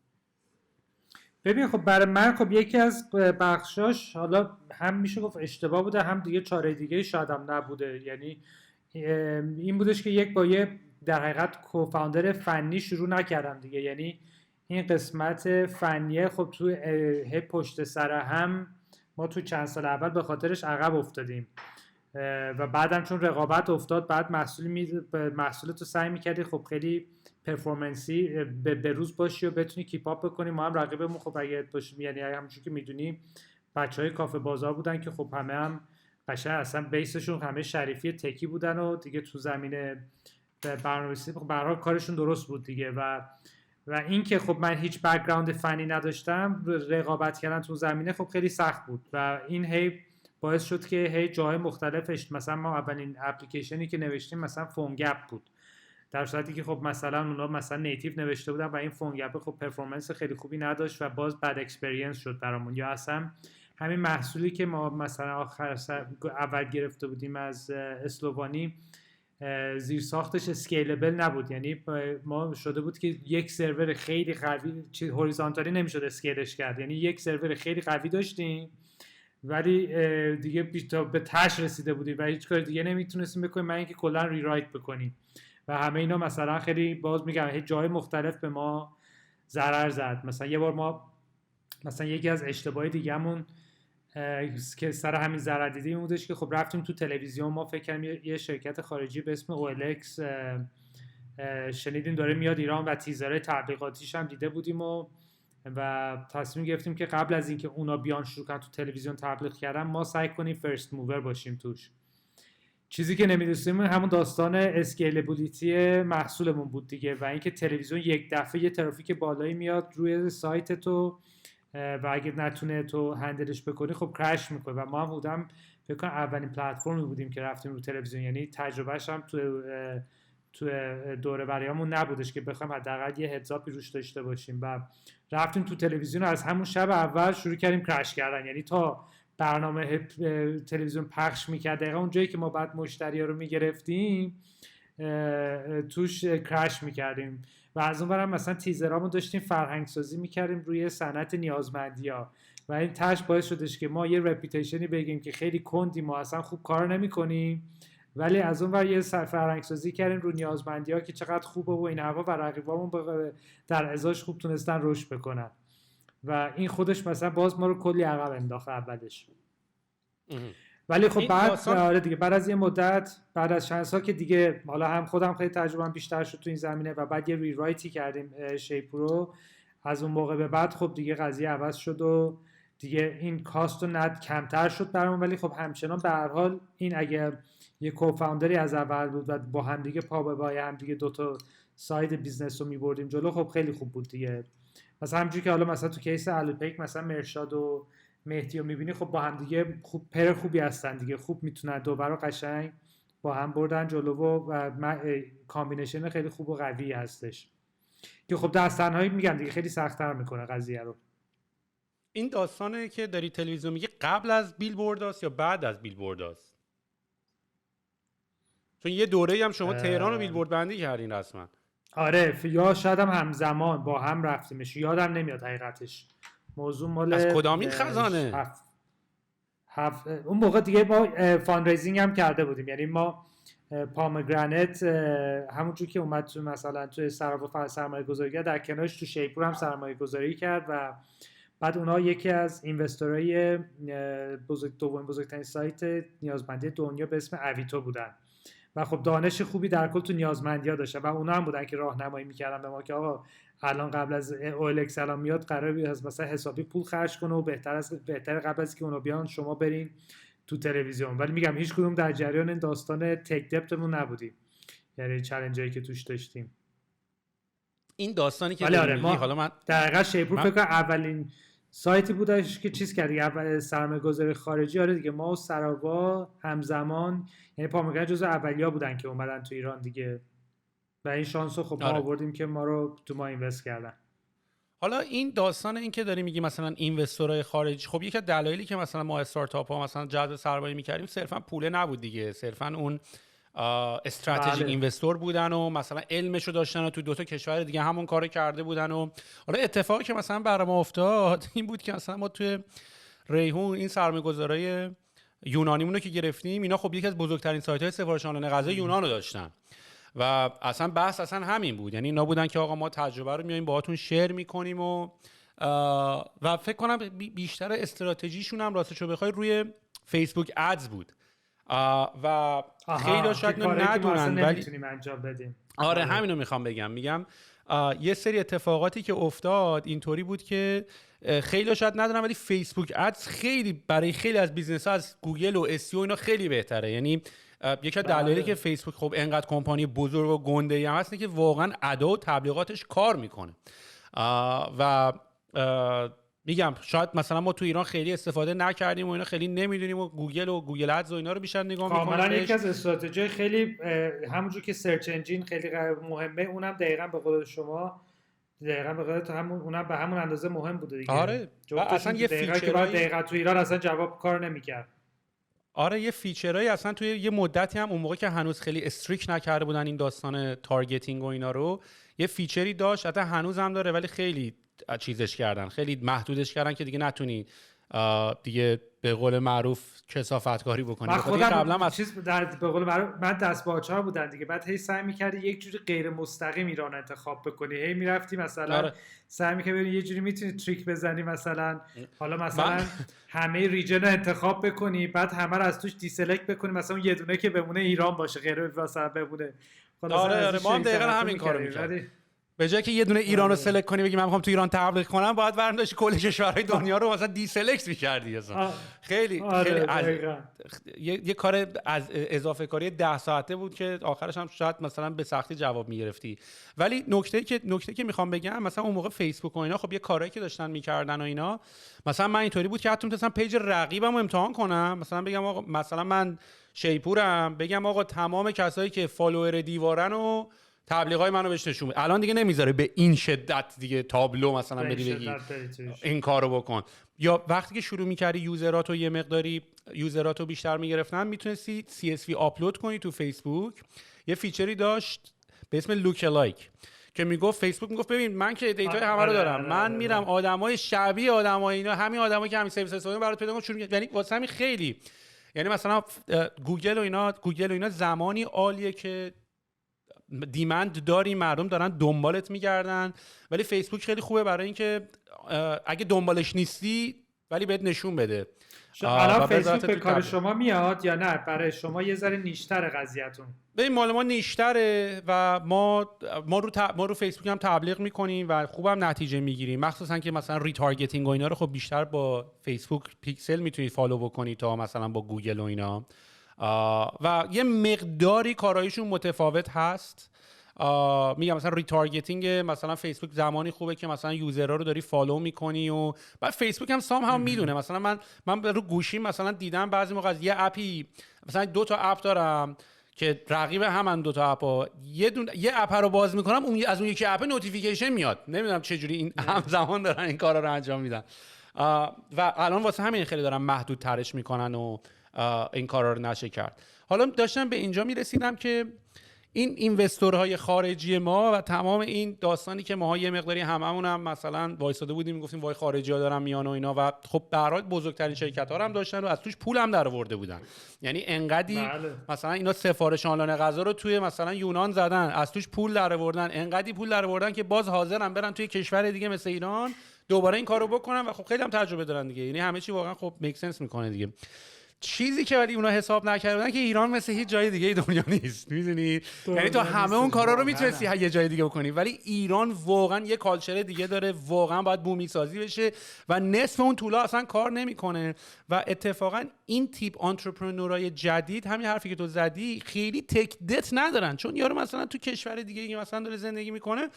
ببین خب برای من خب یکی از بخشاش حالا هم میشه گفت اشتباه بوده، هم دیگه چاره دیگه شاید هم نبوده. یعنی این بودش که با یه در حقیقت کوفاندر فنی شروع نکردم دیگه. یعنی این قسمت فنیه خب تو پشت سر هم ما تو چند سال اول به خاطرش عقب افتادیم و بعدم چون رقابت افتاد بعد محصولتو سعی میکردی خب خیلی پرفورمنسی به روز باشی و بتونی کیپ اپ بکنی. ما هم رقیبمون خب اگه باشیم، یعنی همونجوری که میدونی بچهای کافه بازار بودن که خب همه هم قشنگ اصلا بیسشون همه شریفی تکی بودن و دیگه تو زمینه برنامه‌نویسی به هر حال کارشون درست بود دیگه. و این که خب من هیچ بک‌گراند فنی نداشتم، رقابت کردن تو زمینه خب خیلی سخت بود و این هی باعث شد که هی جای مختلفش، مثلا ما اولین اپلیکیشنی که نوشتیم مثلا فون گپ بود، در صورتی که خب مثلا اونا مثلا نیتیو نوشته بودن و این فون گپ خب پرفورمنس خیلی خوبی نداشت و باز بد اکسپریانس شد برامون. یا اصلا همین محصولی که ما مثلا اول گرفته بودیم از اسلوانی زیر ساختش اسکیلبل نبود، یعنی ما شده بود که یک سرور خیلی قوی هوریزونتالی نمیشد اسکیلش کرد، یعنی یک سرور خیلی قوی داشتیم ولی دیگه به تش رسیده بودیم و هیچ کار دیگه نمیتونستیم بکنیم من اینکه کلا ریرایت بکنیم و همه اینا مثلا خیلی باز میگم جای مختلف به ما ضرر زد. مثلا یه بار ما مثلا یکی از اشتباهی دیگه‌مون که سر همین ضرر دیدیم بودش که خب رفتیم تو تلویزیون، ما فکر کردیم یه شرکت خارجی به اسم OLX شنیدیم داره میاد ایران و تیزر تبلیغاتیش هم دیده بودیم و تصمیم گرفتیم که قبل از اینکه اونا بیان شروع کنن تو تلویزیون تبلیغ کردن ما سعی کنیم فرست موور باشیم توش. چیزی که نمی‌دونستیم همون داستان اسکیلبیلیتی محصولمون بود دیگه و اینکه تلویزیون یک دفعه یه ترافیک بالایی میاد روی سایت تو و اگه نتونه تو هندلش بکنی خب کرش میکنه و ما هم بودم فکر کنم اولین پلتفرمی بودیم که رفتیم رو تلویزیون، یعنی تجربهش هم تو دوره بریامون نبودش که بخوایم حداقل یه هدزاپی روش داشته باشیم و رفتیم تو تلویزیون از همون شب اول شروع کردیم کرش کردن، یعنی تا برنامه تلویزیون پخش میکرد دقیقا اون جایی که ما بعد مشتری ها رو میگرفتیم توش کرش میکردیم و از اون برم مثلا تیزرامو داشتیم فرهنگ سازی میکردیم روی صنعت نیازمندی ها و این تاش باعث شدش که ما یه رپیتیشنی بگیم که خیلی کندیم ما اصلا خوب کار نمیکنیم، ولی از اون ور یه فرهنگ سازی کردیم رو نیازمندی ها که چقدر خوبه و این هوا و رقیبامون در ازاش خوب تونستن رشد بکنن و این خودش مثلا باز ما رو کلی عقب انداخت اولش. ولی خب بعد دیگه بعد از یه مدت بعد از چند سال که دیگه حالا هم خودم خیلی تجربه‌ام بیشتر شد تو این زمینه و بعد یه ریرایتی کردیم شیپ رو، از اون موقع به بعد خب دیگه قضیه عوض شد و دیگه این کاست و ند کمتر شد برام، ولی خب همچنان به هر حال این اگه یه کوفاوندری از اول بود و با هم دیگه پا به پای هم دیگه دو تا ساید بیزنس رو می‌بردیم جلو خب خیلی خوب بود دیگه. مثلا همونجوری که حالا مثلا تو کیس الوپیک مثلا مرشاد و مهدی رو می‌بینی خب با هم دیگه خوب خوبی هستن دیگه، خوب میتونن دوباره قشنگ با هم بردن جلو و کامبینیشن خیلی خوب و قوی هستش که خب دستنهایی میگم دیگه خیلی سخت‌تر میکنه قضیه رو. این داستانه که داری تلویزیون میگی قبل از بیلبورداست یا بعد از بیلبورداست؟ چون یه دوره‌ای هم شما تهران رو بیلبورد بندی کردین رسما. آره یا شاید هم همزمان با هم رفتیمش، یادم نمیاد حقیقتش. موضوع مال از کدامین خزانه؟ اون موقع دیگه ما فاندریزینگ هم کرده بودیم، یعنی ما پامگرنت همونجور که اومد تو مثلا تو سرمایه گذاری کرد در کنارش تو شیپور هم سرمایه گذاری کرد و بعد اونها یکی از اینوستورهای دومین بزرگترین سایت نیازمندی دنیا به اسم اویتو بودن و خب دانش خوبی در کل تو نیازمندی‌ها داشتن و اونا هم بودن که راهنمایی می‌کردن به ما که آقا الان قبل از OLX الان میاد قراره از مثلا حسابی پول خرج کنه و بهتر قبل از که اونا بیان شما برین تو تلویزیون. ولی میگم هیچ کدوم در جریان این داستان تک دپتمون نبودیم، یعنی چالنجایی که توش داشتیم. این داستانی که آره حالا من دقیقاً شیپور فکر کنم اولین سایتی بودش که چیز کرد اول سرمایه‌گذاری خارجی. آره دیگه ما و سراوا همزمان، یعنی پامگرنت جزو اولیا بودن که اومدن تو ایران دیگه و این شانسو خب ما آوردیم که ما رو تو ما اینوست کردن. حالا این داستان این که داری میگی مثلا اینوستورهای خارجی، خب یکی از دلایلی که مثلا ما استارتاپ ها مثلا جذب سرمایه می‌کردیم صرفا پول نبود دیگه، صرفا اون استراتژیک اینوستور بودن و مثلا علمشو داشتن و تو دو تا کشور دیگه همون کارو کرده بودن. و حالا اتفاقی که مثلا برام افتاد این بود که مثلا ما توی ریحون این سرمایه‌گذارای یونانیمونو که گرفتیم، اینا خب یکی از بزرگترین سایت‌های سفارش آنلاین غذا یونان رو داشتن و اصلا بحث اصلا همین بود، یعنی اینا بودن که آقا ما تجربه رو میایم باهاتون شیر میکنیم و فکر کنم بیشتر استراتژیشون هم راستشو بخوای روی فیسبوک ادز بود و خیلی شاید ندونن ولی نمیتونیم انجام بدیم. آره همینو میخوام بگم، میگم یه سری اتفاقاتی که افتاد اینطوری بود که خیلی شاید ندونن ولی فیسبوک ادز خیلی برای خیلی از بیزنس‌ها از گوگل و اس ای او اینا خیلی بهتره. یعنی یکی از دلایلی که فیسبوک خب انقدر کمپانی بزرگ و گنده‌ای هم هست که واقعا ادا و تبلیغاتش کار میکنه و میگم شاید مثلا ما تو ایران خیلی استفاده نکردیم و اینا خیلی نمیدونیم و گوگل ادز و اینا رو بیشتر نگاه کاملا میکنیم یکی از استراتژی خیلی همونجور که سرچ انجین خیلی مهمه، اونم دقیقاً به قول شما دقیقاً به قول همون، اونم به همون اندازه مهم بوده دیگه. آره و اصلا یه دقیقاً که بعد فیچرایی دقیقاً تو ایران اصلا جواب کار نمیکرد. آره یه فیچرایی اصلا توی یه مدتی هم اون موقع که هنوز خیلی استریک نکرده بودن این داستان تارگتینگ و اینا رو، یه فیچری داشت، حتی هنوز هم داره ولی خیلی چیزش کردن، خیلی محدودش کردن که دیگه نتونی دیگه به قول معروف کثافتکاری بکنی. من قبلا خودم چیز به قول معروف من دست باچه‌ها بودن دیگه، بعد هی سعی می‌کردی یک جوری غیر مستقیم ایران انتخاب بکنی، هی می‌رفتی مثلا آره. سعی می‌کردی یه جوری میتونی تریک بزنی، مثلا حالا مثلا همه ریجن رو انتخاب بکنی، بعد همه رو از توش دیسلکت بکنی، مثلا یه دونه که بمونه ایران باشه، غیر مثلا بمونه. آره ما هم دقیقاً همین کارو می‌کردیم. به جای که یه دونه ایران رو سلکت کنی بگی من می‌خوام تو ایران تبلیغ کنم، باید برام داشتی کل کشورهای دنیا رو مثلا دیسلکت می‌کردی اصلا. خیلی یه کار از اضافه کاری 10 ساعته بود که آخرش هم شاید مثلا به سختی جواب می‌گرفتی. ولی نکته که می‌خوام بگم، مثلا اون موقع فیسبوک و اینا خب یه کارهایی که داشتن می‌کردن و اینا، مثلا من اینطوری بود که حتی می‌تونستم پیج رقیبمو امتحان کنم، مثلا بگم آقا مثلا من شیپورم، بگم آقا تمام کسایی که فالوور دیوارن و تبلیغای منو بهش نشون بده. الان دیگه نمیذاره به این شدت دیگه تابلو مثلا بری بگی این کارو بکن. یا وقتی که شروع می‌کردی یوزراتو یه مقداری یوزراتو بیشتر میگرفتن، میتونستی CSV آپلود کنی تو فیسبوک. یه فیچری داشت به اسم لوک لایک که میگفت فیسبوک میگفت ببین من که دیتای همه رو دارم، من میرم آدمای شبیه آدمای اینا، همین آدمایی که همین سرویس استفاده برات پیدا کنم، یعنی واسه همین خیلی، یعنی مثلا گوگل و اینا زمانی عالیه که دیمند داری، مردم دارن دنبالت میگردن، ولی فیسبوک خیلی خوبه برای اینکه اگه دنبالش نیستی ولی بهت نشون بده. الان فیسبوک به کار شما میاد یا نه؟ برای شما یه ذره نیشتر قضیه‌تون. ببین مال ما نیشتره و ما رو فیسبوک هم تبلیغ میکنیم و خوبم نتیجه میگیریم، مخصوصا که مثلا ریتارگتینگ و اینا رو خب بیشتر با فیسبوک پیکسل میتونید فالو بکنید تا مثلا با گوگل و اینا، و یه مقداری کارایشون متفاوت هست. میگم مثلا ریتارگتینگ مثلا فیسبوک زمانی خوبه که مثلا یوزرها رو داری فالو میکنی و بعد فیسبوک هم سام هم میدونه. مثلا من رو گوشی مثلا دیدم بعضی موقع از یه اپی، مثلا 2 تا اپ دارم که رقیب همن 2 تا اپا، یه اپ رو باز میکنم از اون یکی اپ نوتیفیکیشن میاد، نمیدونم چه جوری این همزمان دارن این کارا رو انجام میدن. و الان واسه همین خیلی دارن محدود ترش میکنن و این کارا رو نشه کرد. حالا داشتم به اینجا میرسیدم که این اینوستورهای خارجی ما و تمام این داستانی که ما یه مقداری هممون هم مثلا وایساده بودیم میگفتیم وای خارجی‌ها دارن میان و اینا، و خب به هر حال بزرگترین شرکت‌ها هم داشتن و از توش پول هم در آورده بودن. یعنی انقدی مثلا اینا سفارش آنلاین غذا رو توی مثلا یونان زدن، از توش پول در آوردن، انقدی پول در آوردن که باز حاضرن برن توی کشور دیگه مثل ایران دوباره این کارو بکنن و خب خیلی هم تجربه دارن دیگه. یعنی همه چی واقعا خب میک سنس میکنه دیگه. چیزی که ولی اونا حساب نکردن که ایران مثل هیچ جای دیگه دنیا نیست، میدونی؟ یعنی تو همه اون کارا رو میتونستی یه جای دیگه بکنی، ولی ایران واقعا یه کالچر دیگه داره، واقعا باید بومی سازی بشه و نصف اون طولا اصلا کار نمیکنه. و اتفاقا این تیپ آنترپرنورای جدید، همین حرفی که تو زدی، خیلی تک دت ندارن، چون یارو مثلا تو کشور دیگه که مثلا داره زندگی میکنه،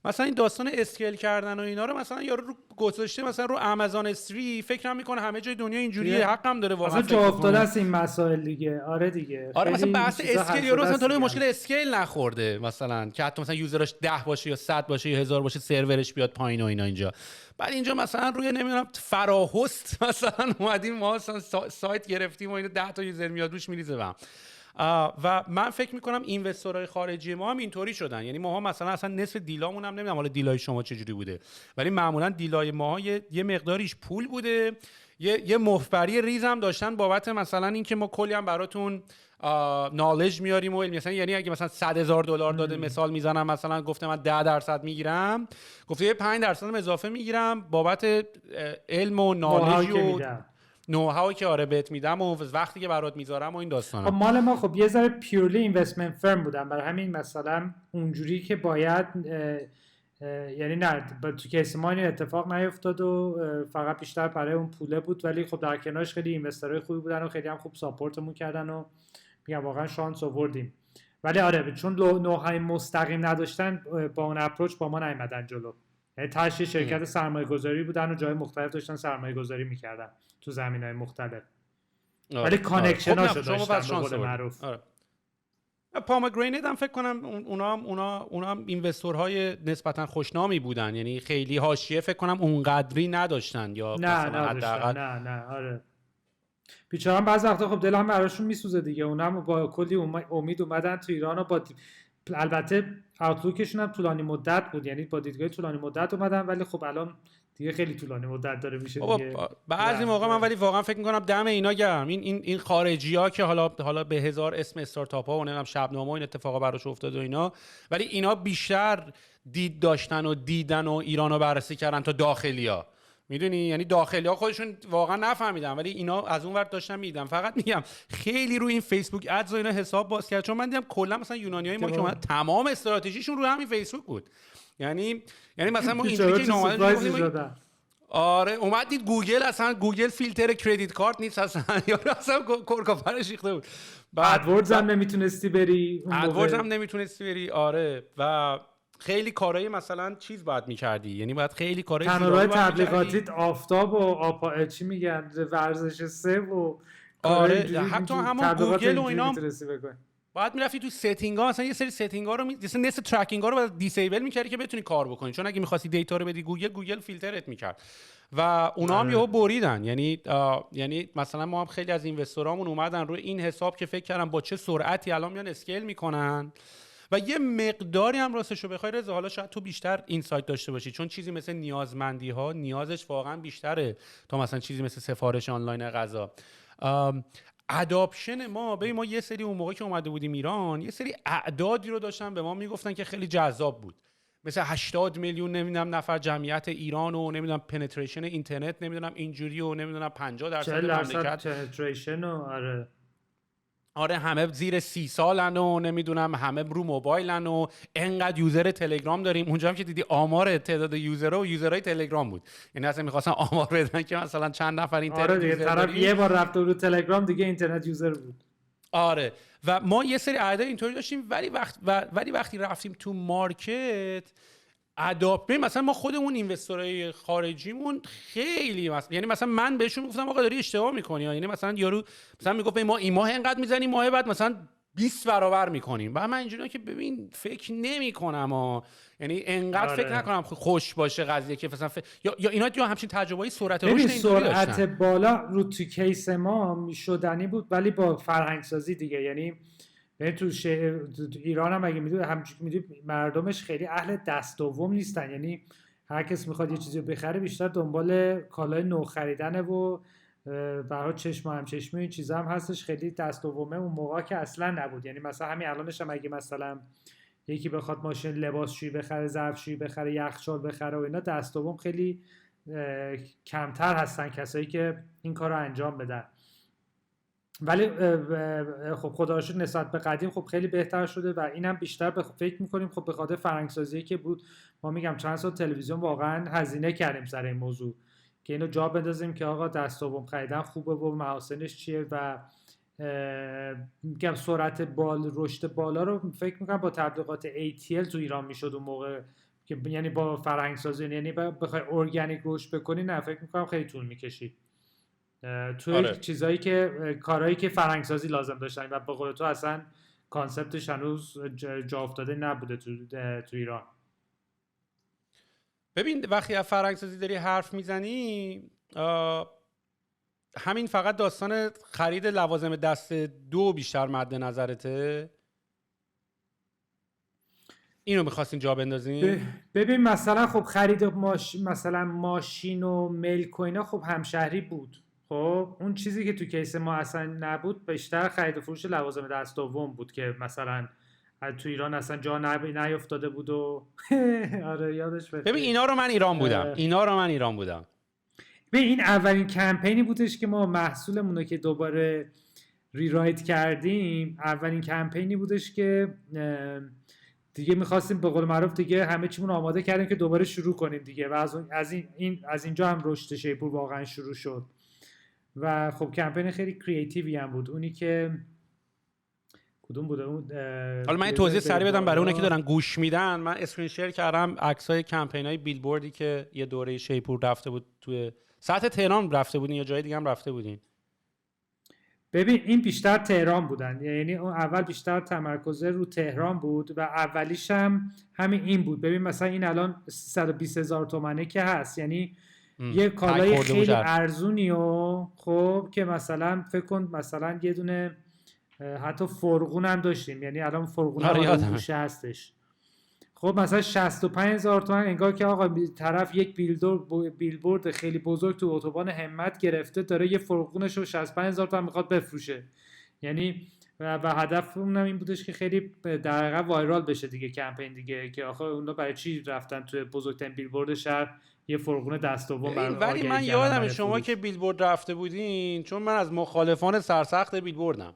مثلا این داستان اسکیل کردن و اینا رو مثلا یارو رو گذاشته مثلا رو آمازون استری، فکر میکنه همه جای دنیا اینجوریه، حقم داره واقعا. اصلا جا افتاده است این مسائل دیگه. آره دیگه. آره مثلا بحث اسکیل، یارو مثلا تا مشکل اسکیل نخورده، مثلا که حتی مثلا یوزرش 10 باشه یا 100 باشه یا 1000 باشه سرورش بیاد پایین و اینا. اینجا بعد اینجا مثلا روی نمیدونم فراهست مثلا اومدیم ما سایت گرفتیم و اینو 10 تا یوزر میاد روش میریزه بهم. و من فکر میکنم اینوستورهای خارجی ما هم اینطوری شدن. یعنی ماها مثلا اصلا نصف دیلامون هم نمیدونم حالا دیلای شما چجوری بوده، ولی معمولا دیلای ماها یه مقداریش پول بوده، یه مخبری ریز هم داشتن بابت مثلا اینکه ما کلی هم براتون نالج میاریم و مثلا، یعنی اگه مثلا $100,000 داده، مثال میزنم، مثلا گفته من 10% میگیرم، گفته یه 5% اضافه میگیرم بابت علم و نالج و نوهاوی که آره بهت میدم و وقتی که برات میذارم و این داستانا. خب مال ما خب یه ذره پیورلی اینوستمنت فرم بودن، برای همین مثلا اونجوری که باید یعنی نه تو کیس ما این اتفاق نیفتاد و فقط بیشتر برای اون پوله بود، ولی خب در کنارش خیلی اینوسترهای خوبی بودن و خیلی هم خوب ساپورتمون کردن و میگم واقعا شانس آوردیم. ولی آره چون نوهای مستقیم نداشتن با اون اپروچ با ما نیومدن جلو، تاش شرکت سرمایه گذاری بودن و جای مختلف داشتن سرمایه گذاری میکردن تو زمینهای مختلف، ولی کانکشناشو داشتن به قول معروف. پامگرینت هم فکر کنم اونا هم اینوستورهای نسبتا خوشنامی بودن، یعنی خیلی حاشیه فکر کنم اونقدری نداشتن یا نه آره بیچاره‌ها بعضی وقتا خب دلم براشون میسوزه دیگه. اونم با کلی امید اومدن تو ایران و با البته اوتلوکشون هم طولانی مدت بود، یعنی با دیدگاه طولانی مدت اومدن، ولی خب الان دیگه خیلی طولانی مدت داره میشه دیگه. بعضی موقع من ولی واقعا فکر میکنم دم اینا گرم، این خارجی‌ها که حالا به هزار اسم استارتاپ‌ها و نمیدونم شبنامه و این اتفاقا براش افتاد و اینا، ولی اینا بیشتر دید داشتن و دیدن و ایرانو بررسی کردن تا داخلی‌ها. میدونی، یعنی داخلی‌ها خودشون واقعا نفهمیدن ولی اینا از اون ور داشتن میدیدن. فقط میگم خیلی روی این فیسبوک ادز و اینا حساب باز کرد، چون من دیدم کلا مثلا یونانیای ما که تمام استراتژیشون رو همین فیسبوک بود. یعنی مثلا ما اینجوری که اومدیم آره اومد دید گوگل فیلتر کردیت کارت نیست اصلا، یا اصلا کورکوفرش ریخته بود. ادوردز هم نمیتونستی بری آره. و خیلی کارهای مثلا چیز باید میکردی، یعنی باید خیلی کارهای کانال‌های تبلیغاتی آفتاب و چی میگن ورزش 3 و آره حتی همون گوگل و اینا باید میرفتی تو ستینگ ها، مثلا یه سری ستینگ ها رو نصف ترکینگ ها رو باید دیسیبل میکردی که بتونی کار بکنی، چون اگه می‌خواستی دیتا رو بدی گوگل فیلترت میکرد و اونا هم یهو بریدن. یعنی مثلا ما هم خیلی از اینوستورامون اومدن روی این حساب که فکر کردن با چه سرعتی الان میان اسکیل میکنن و یه مقداری هم راستش رو بخوای رضا، حالا شاید تو بیشتر اینسایت داشته باشی، چون چیزی مثل نیازمندی ها نیازش واقعا بیشتره تا مثلا چیزی مثل سفارش آنلاین غذا. اداپشن ما یه سری اون موقع که اومده بودیم ایران یه سری اعدادی رو داشتن به ما میگفتن که خیلی جذاب بود، مثل 80 میلیون نمیدونم نفر جمعیت ایران و نمیدونم پنتریشن اینترنت نمیدونم اینجوری و نمیدونم 50% مملکت پنتریشن و آره همه زیر 30 سالن و نمیدونم همه رو موبایلن و انقدر یوزر تلگرام داریم. اونجا هم که دیدی آمار تعداد یوزرها و یوزرهای تلگرام بود، یعنی اصلا می‌خواستن آمار بدن که مثلا چند نفر اینترنت آره دیگه طرف یه بار رفته رو تلگرام دیگه اینترنت یوزر بود. آره و ما یه سری اعداد اینطوری داشتیم، ولی وقتی رفتیم تو مارکت مثلا ما خودمون اینوستورهای خارجیمون خیلی یعنی مثلا من بهشون گفتم آقا داری اشتباه می‌کنی، یعنی مثلا یارو مثلا میگفت ما این ماه اینقدر میزنیم، ماه بعد مثلا 20 برابر میکنیم و من اینجوریه که ببین فکر نمی‌کنم یعنی انقدر فکر نکنم خوش باشه قضیه که مثلا یا اینا یا همچین تجربه‌ای سرعت رشد اینطوری داشتن. سرعت بالا رو تو کیس ما میشدنی بود ولی با فرهنگ سازی دیگه، یعنی تو ایران هم اگه میدونی مردمش خیلی اهل دست دوم نیستن، یعنی هر کس میخواد یه چیزی بخره بیشتر دنبال کالای نو خریدنه و برای چشم هم چشمی این چیزا هم هستش، خیلی دست دومه اون موقع که اصلا نبود. یعنی مثلا همین الانش هم اگه مثلا یکی بخواد ماشین لباسشویی بخره، ظرفشویی بخره، یخچال بخره و اینا، دست دوم خیلی کمتر هستن کسایی که این کارو انجام بدن. ولی خب خدا رو شکر نسبت به قدیم خب خیلی بهتر شده و اینم بیشتر فکر می‌کنیم خب به خاطر فرهنگ‌سازی که بود. ما میگم چند سال تلویزیون واقعا هزینه کردیم سر این موضوع که اینو جا بندازیم که آقا دست دوم خریدن خوبه و محاسنش چیه و میگم سرعت رشد بالا رو فکر می‌کنم با تبلیغات ATL تو ایران میشد اون موقع که یعنی با فرهنگ‌سازی، یعنی بخوای ارگانیک رشد بکنی نه فکر می‌کنم خیلی طول می‌کشید. توی چیزایی که کارهایی که فرهنگ‌سازی لازم داشتن و به قول تو اصلا کانسپتش هنوز جا افتاده نبوده تو ایران. ببین وقتی از فرهنگ‌سازی داری حرف میزنی همین فقط داستان خرید لوازم دست دو بیشتر مد نظرته؟ اینو می‌خواستین جا بندازین؟ ببین مثلا خب خرید مثلا ماشین و ملک و اینا خب همشهری بود. خب اون چیزی که تو کیس ما اصلا نبود بیشتر خرید و فروش لوازم دست دوم بود که مثلا تو ایران اصلا جا نیافتاده بود و آره یادش بخیر. ببین اینا رو من ایران بودم. ببین این اولین کمپینی بودش که ما محصولمون رو که دوباره ریرایت کردیم، اولین کمپینی بودش که دیگه می‌خواستیم به قول معروف دیگه همه چیمون آماده کردیم که دوباره شروع کنیم دیگه و از اینجا هم رشد شیپور واقعا شروع شد و خب کمپین خیلی کریتیوی هم بود. اونی که کدوم بوده اون حالا من یه توضیح سریع بدم برای اونایی که دارن گوش میدن. من اسکرین شیر کردم عکسای کمپینای بیلبوردی که یه دوره شیپور رفته بود توی سطح تهران رفته بودین یا جای دیگه هم رفته بودین؟ ببین این بیشتر تهران بودن، یعنی اون اول بیشتر تمرکز رو تهران بود و اولیش هم همین این بود. ببین مثلا این الان 320,000 تومنه که هست، یعنی یه کالای خیلی ارزونی و خب که مثلا فکر کن مثلا یه دونه حتی فرغون هم داشتیم، یعنی الان فرغون هم گوشه هستش. خب مثلا 65,000 تومان، انگار که آقا طرف یک بیلبورد خیلی بزرگ تو اتوبان همت گرفته داره یه فرغونش رو 65,000 تومان میخواد بفروشه. یعنی و هدف اونم این بودش که خیلی در واقع وایرال بشه دیگه کمپین دیگه، که آخه اونا برای چی رفتن تو بزرگترین بیلبورد شهر یه فرغون دست دوم برای ولی من یادم شما که بیلبورد رفته بودین، چون من از مخالفان سرسخت بیلبوردم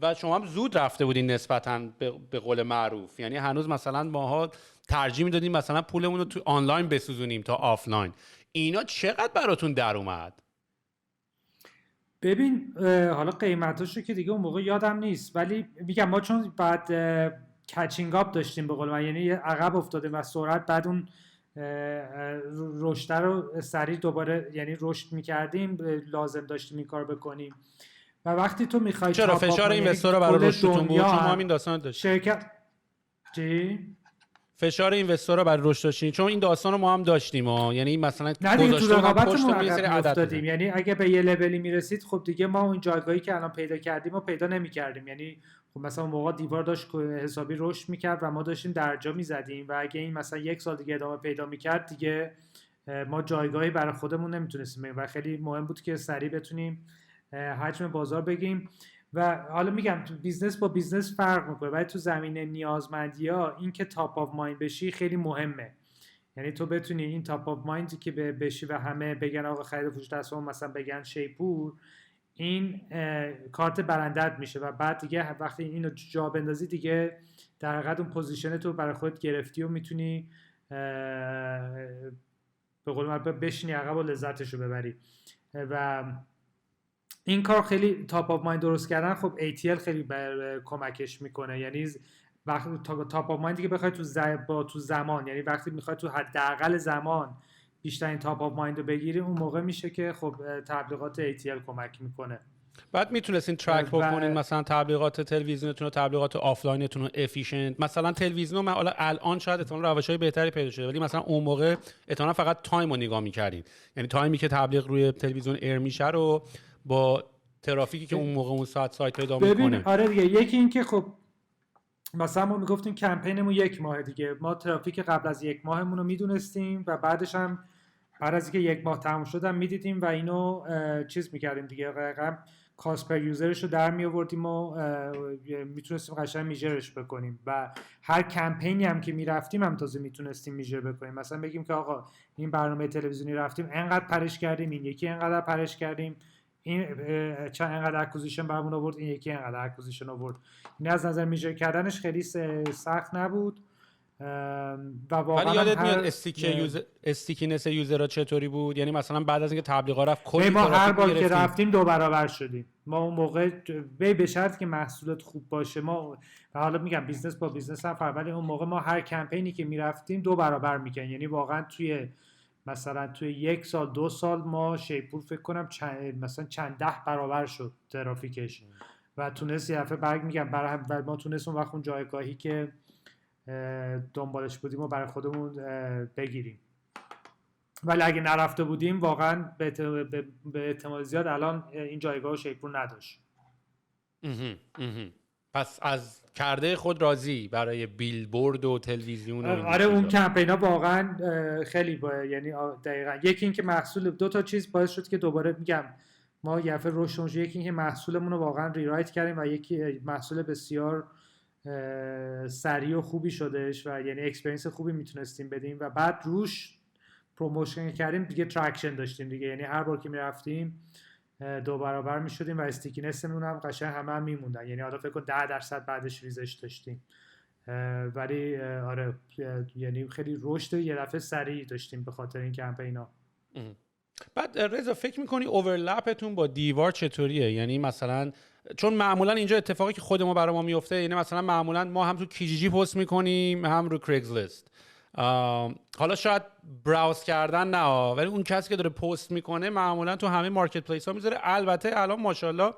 و شما هم زود رفته بودین نسبتاً به قول معروف، یعنی هنوز مثلا ماها ترجیح میدادیم مثلا پولمون رو تو آنلاین بسوزونیم تا آفلاین. اینا چقدر براتون در اومد؟ ببین حالا قیمتاشو که دیگه اون موقع یادم نیست، ولی میگم ما چون بعد کچینگ اپ داشتیم به قول من، یعنی عقب افتادیم و سرعت بعد اون رشد رو سریع دوباره یعنی رشد میکردیم، لازم داشتیم این کار بکنیم. و وقتی تو میخوای چرا فشار اینوستر رو برای رشدتون بود؟ چون ما همین داستان داشتیم. شرکت چی؟ فشار اینوستر رو برای رشد داشتیم، چون این داستان رو ما هم داشتیم یعنی مثلا گذاشته بودن پشتمون یه سری عدد، یعنی اگه به یه لولی میرسید خب دیگه ما اون جایگاهی که الان پیدا کردیم و پیدا نمی‌کردیم. یعنی خب مثلا اون موقع دیوار داشت حسابی رشد می‌کرد و ما داشتیم درجا می‌زدیم و اگه این مثلا یک سال دیگه ادامه پیدا می‌کرد دیگه ما جایگاهی برای خودمون نمیتونستیم و خیلی مهم بود که سریع بتونیم حجم بازار بگیم. و حالا میگم تو بیزنس با بیزنس فرق میکنه، ولی تو زمینه نیازمندی‌ها این که تاپ آف مایند بشی خیلی مهمه. یعنی تو بتونی این تاپ آف مایندی که بشی و همه بگن آقا خرید و فروش دستمون مثلا بگن شیپور، این کارت برندت میشه و بعد دیگه وقتی اینو جا بندازی دیگه در حقیقت اون پوزیشن تو برای خودت گرفتی و میتونی به قول من بشینی عقب و لذتشو ببری. و این کار خیلی تاپ آف مایند درست کردن خب ATL خیلی کمکش میکنه. یعنی وقتی تاپ آف مایندی که بخوای تو زمان، یعنی وقتی میخوای تو حداقل زمان بیشترین تاپ آف مایند رو بگیری، اون موقع میشه که خب تبلیغات ATL کمک میکنه. بعد میتونستین ترک بکنین مثلا تبلیغات تلویزیونتون و تبلیغات آفلاینتون رو افیشنت. مثلا تلویزیون من حالا الان شاید احتمال روش‌های بهتری پیدا شده، ولی مثلا اون موقع احتمالاً فقط تایم رو نگاه می‌کردین، یعنی تایمی که تبلیغ روی تلویزیون ایر میشه رو با ترافیکی که اون موقع اون سایت پیدا میکنه. آره دیگه، یکی این که خب مثلا ما میگفتیم کمپینمون 1 ماه دیگه، ما ترافیک قبل از 1 ماهمون رو میدونستیم و بعدش هم بعد از اینکه 1 ماه تموم شد هم میدیدیم و اینو چیز میکردیم دیگه، رقم کاست پر یوزرش رو در می آوردیم و میتونستیم قشنگ میجرش بکنیم و هر کمپینی هم که میرفتیم هم تازه میتونستیم میجر بکنیم. مثلا بگیم که آقا این برنامه تلویزیونی رفتیم انقدر پرش کردیم، این یکی انقدر پرش کردیم، این چند انقدر اکوزیشن برامون آورد، این یکی انقدر اکوزیشن آورد. این از نظر میجر کردنش خیلی سخت نبود و واقعا یادت میاد استیکینس یوزرها چطوری بود؟ یعنی مثلا بعد از اینکه تبلیغات رفت کلی ما هر بار که رفتیم 2 برابر شدیم. ما اون موقع به شرطی که محصولات خوب باشه، ما و حالا میگم بیزنس با بیزنس هم فرق، ولی اون موقع ما هر کمپینی که میرفتیم 2 برابر میکنیم. یعنی واقعا توی مثلا توی 1 سال 2 سال ما شیپور فکر کنم مثلا چند 10 برابر شد ترافیکش و تونست یه دفعه برگ میگم برای ما تونست اون وقت اون جایگاهی که دنبالش بودیم و برای خودمون بگیریم. ولی اگه نرفته بودیم واقعا به احتمال زیاد الان این جایگاه شیپور نداشت. پس از کرده خود راضی برای بیلبورد و تلویزیون و آره اون کمپینا واقعا خیلی یعنی دقیقاً یکی این که محصول 2 تا چیز باعث شد که دوباره میگم ما یه دفعه رشد شد. یکی این که محصولمون رو واقعا ریرایت کردیم و یکی محصول بسیار سریع و خوبی شدش و یعنی اکسپریانس خوبی میتونستیم بدیم و بعد روش پروموشن کردیم دیگه، تراکشن داشتیم دیگه، یعنی هر بار که میرفتیم 2 برابر میشدیم و استیکینسمون هم قشنگ همه میموندن. یعنی حالا فکر کن 10% بعدش ریزش داشتیم، ولی آره یعنی خیلی رشد یه دفعه سریع داشتیم به خاطر این کمپینا. بعد رضا فکر میکنی اوورلپتون با دیوار چطوریه؟ یعنی مثلا چون معمولا اینجا اتفاقی که خود ما برای ما میفته، یعنی مثلا معمولا ما هم تو کیجیجی پست میکنیم هم رو کریگزلیست. حالا شاید براوز کردن نه، ولی اون کسی که داره پست میکنه معمولا تو همه مارکت پلیس ها میذاره. البته الان ماشاءالله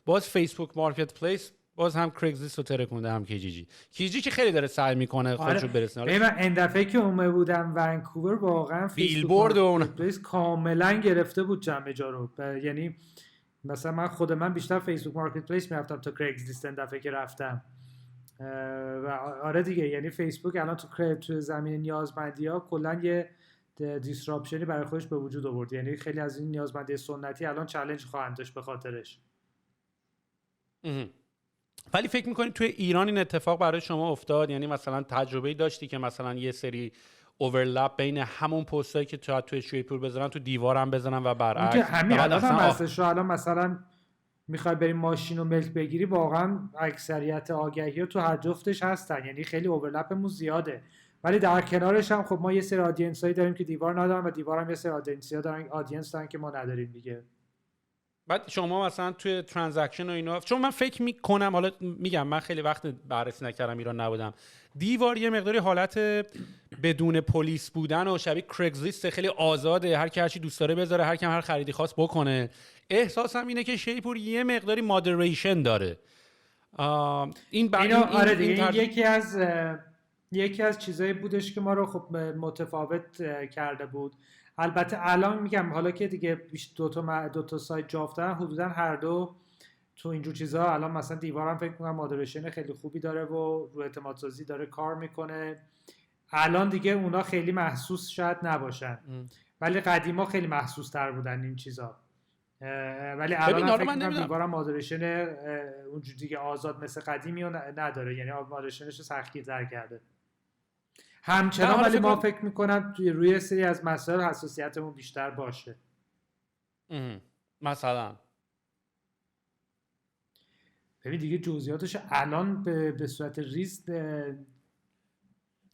باز فیسبوک مارکت پلیس باز هم کریگزلیست رو ترکونده هم کیجی که خیلی داره سعی میکنه خودش رو برسونه. من این دفعه که اومده بودم ونکوور واقعا بیلبورد اون پلیس کاملا گرفته بود جمع جا رو. یعنی مثلا من بیشتر فیسبوک مارکت پلیس میرفتم تا کریگزلیست این دفعه که رفتم. و آره دیگه، یعنی فیسبوک الان تو زمین نیازمندی ها کلا یه دیسراپشنی برای خودش به وجود آورد. یعنی خیلی از این نیازمندی سنتی الان چالش خواهند داشت به خاطرش. ولی فکر میکنید توی ایران این اتفاق برای شما افتاد؟ یعنی مثلا تجربه‌ای داشتی که مثلا یه سری اوورلپ بین همون پستایی که توی شیپور بزنن تو دیوارم بزنن و برعکس؟ که همین الان هم هستش. الان مثلا میخوای بریم ماشین و ملک بگیری، واقعا اکثریت آگهی‌ها تو هر جفتش هستن. یعنی خیلی اوورلپمون زیاده، ولی در کنارش هم خب ما یه سری آدینسایی داریم که دیوار ندارن و دیوار هم یه سری آدینس دارن که ما نداریم دیگه. بعد شما مثلا توی ترانزکشن و اینا، چون من فکر میکنم، حالا میگم من خیلی وقت بررسی نکردم، ایران نبودم، دیوار یه مقداری حالت بدون پلیس بودن و شبیه کریگزلیست خیلی آزاده، هر کی هر چی دوست داره بذاره، هر کی هر خریدی خواست بکنه. احساسم اینه که شیپور یه مقداری مادریشن داره. این آره دیگه، یکی از چیزایی بودش که ما رو خب متفاوت کرده بود. البته الان میگم حالا که دیگه دو تا سایت جا افتادن، حدودا هر دو تو اینجور چیزا الان مثلا دیوارم فکر می‌کنم مادریشن خیلی خوبی داره و رو اعتماد سازی داره کار میکنه. الان دیگه اونا خیلی محسوس شاید نباشن، ولی قدیما خیلی محسوس تر بودن این چیزا. ولی الان فکر می‌کنم دیوارم مادریشن اونجوری دیگه آزاد مثل قدیمی نداره، یعنی مادریشنش رو سخت‌گیرتر کرده. همچنان ولی ما فکر میکنم روی سری از مسائل حساسیتمون بیشتر باشه. مثلا ببین دیگه جزئیاتش الان به صورت ریز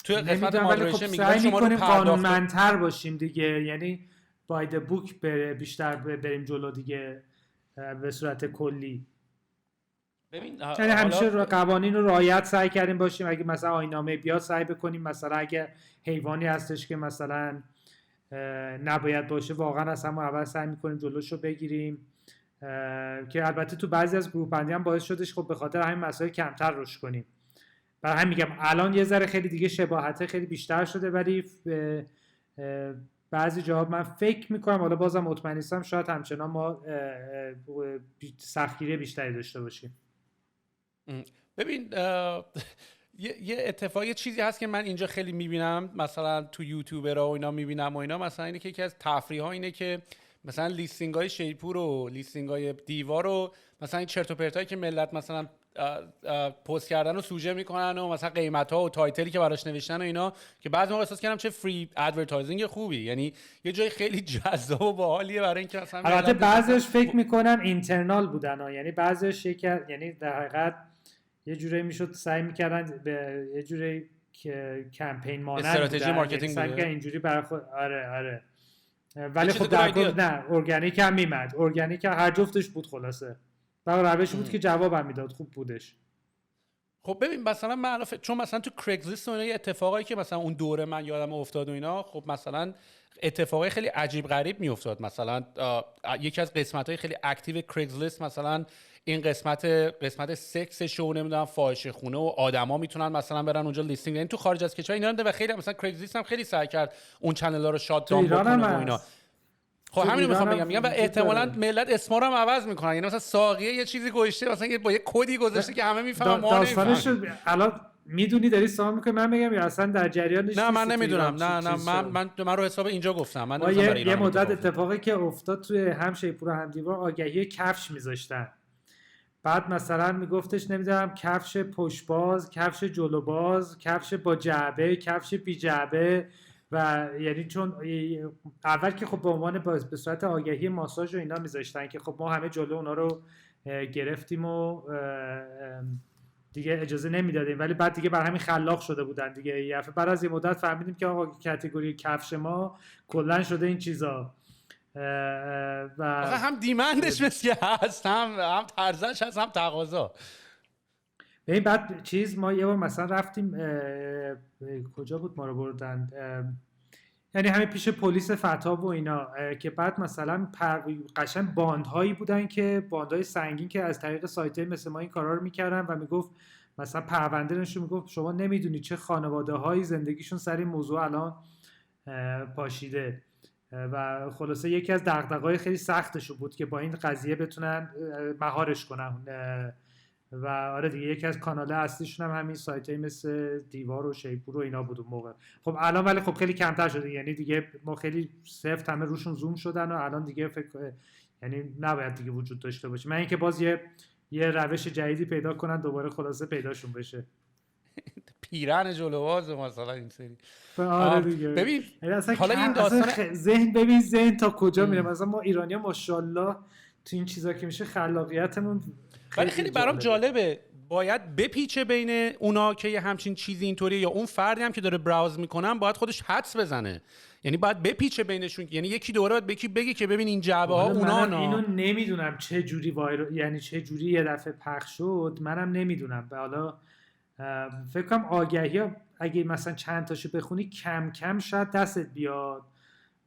توی قسمت مادریشن میگم شما رو قانونمندتر باشیم دیگه، یعنی بای د بوک بیشتر بریم جلو دیگه به صورت کلی. یعنی همیشه قوانین رو رعایت سعی کردیم باشیم. اگه مثلا آیین‌نامه بیاد سعی بکنیم مثلا اگه حیوانی هستش که مثلا نباید باشه، واقعا از همون اول سعی میکنیم جلوش رو بگیریم، که البته تو بعضی از گروه بندی هم باعث شدش خب به خاطر همین مسائل کمتر رشد کنیم. برای همین میگم الان یه ذره خیلی دیگه شباهت خیلی بیشتر شده، ولی بعضی جاها من فکر میکنم، حالا بازم مطمئن نیستم، شاید همچنان ما سختگیری بیشتری داشته باشیم. ببین یه اتفاقی چیزی هست که من اینجا خیلی میبینم، مثلا تو یوتیوبرها و اینا میبینم و اینا، مثلا اینه که یکی از تفریح‌ها اینه که مثلا لیستینگ های شیپور و لیستینگ های دیوار رو مثلا این چرت و پرتایی که ملت مثلا پست کردن و سوژه میکنن و مثلا قیمت ها و تایتلی که براش نوشتن و اینا، که بعضی موقع احساس کردم چه فری ادورتایزینگ خوبی، یعنی یه جای خیلی جذاب و باحالیه برای اینکه مثلا البته بعضیش فکر میکنم اینترنال بودن ها، یعنی بعضیش یعنی در حقیقت یه جوری میشد سعی میکردن به یه جوری که کمپین مانند استراتژی مارکتینگ سعی میکردن اینجوری برای خود. آره ولی خب در کل نه، ارگانیک هم میمد، ارگانیک هر جفتش بود خلاصه، برای روشی بود که جوابم میداد، خوب بودش. خب ببین مثلا من چون مثلا تو کریگزلیست اون اتفاقایی که مثلا اون دوره من یادم افتاد و اینا، خب مثلا اتفاقای خیلی عجیب غریب میافتاد. مثلا یکی از قسمت‌های خیلی اکتیو کریگزلیست مثلا این قسمت سکسش و نمیدونم فاحشه خونه و آدما میتونن مثلا برن اونجا لیستینگ، یعنی تو خارج از کشور اینا و خیلی مثلا کریگزلیست هم خیلی سعی کرد اون چنل‌ها رو شات داون بکنه و اینا. خب همین میخوام بگم و احتمالاً ملت اسما رو هم عوض میکنن، یعنی مثلا ساقیه یه چیزی گذاشته مثلا با یه کدی گذاشته که همه میفهمن، ما نمیفهمیم. الان میدونی داری سوال میکنی من میگم یا اصلا در جریان نیستی؟ نه من نمیدونم، نه من رو حساب اینجا گفتم. من یه مدت اتفاقی که افتاد توی هم شیپور و هم دیوار آگهی کفش میذاشتن، بعد مثلا میگفتش نمیدونم کفش پشت باز، کفش جلو باز، کفش با جعبه، کفش بی جعبه، و یعنی چون اول که خب به عنوان به صورت آگهی ماساژ و اینا میذاشتن که خب ما همه جلو اونا رو گرفتیم و دیگه اجازه نمیدادیم، ولی بعد دیگه بر همین خلاق شده بودن دیگه. یه بعد از یه مدت فهمیدیم که آقا کاتگوری کفش ما کلا شده این چیزا. آخه و هم دیمندش مثل که هست، هم طرزش هست، هم تقاضا. ببین بعد چیز ما یه بار مثلا رفتیم کجا بود ما رو بردن، یعنی همین پیش پلیس فتا و اینا، که بعد مثلا قشنگ باندهایی بودن که باندهای سنگین که از طریق سایت‌های مثل ما این کارا رو میکردن و میگفت مثلا پرونده نشون میگفت شما نمیدونی چه خانواده هایی زندگیشون سر این موضوع الان پاشیده. و خلاصه یکی از دغدغه‌های خیلی سختشون بود که با این قضیه بتونن مهارش کنن. و آره دیگه یکی از کانال‌های اصلیشون هم همین سایت‌های مثل دیوار و شیپور و اینا بود اون موقع. خب الان ولی خب خیلی کمتر شده، یعنی دیگه ما خیلی سفت همه روشون زوم شدن و الان دیگه یعنی نباید دیگه وجود داشته باشه. من اینکه باز یه روش جدیدی پیدا کنن دوباره خلاصه پیداشون بشه. پیرن جلوواز مثلا این سری. آره دیگه. ببین اصلا حالا این داستان ذهن، ببین ذهن تا کجا میره. مثلا ما ایرانی‌ها ماشاءالله تو این چیزا که میشه خلاقیتمون ولی خیلی برام جالبه. باید بپیچه بین اونا که یه همچین چیزی اینطوریه، یا اون فردی هم که داره براوز میکنن باید خودش حدس بزنه، یعنی باید بپیچه بینشون، یعنی یکی دوره باید بگی که ببین این جعبه ها اونا اینو نمیدونم چه جوری یعنی چه جوری یه دفعه پخش شد، منم نمیدونم. حالا فکر کنم آگهی ها اگه مثلا چند تاشو بخونی کم کم شاید دستت بیاد.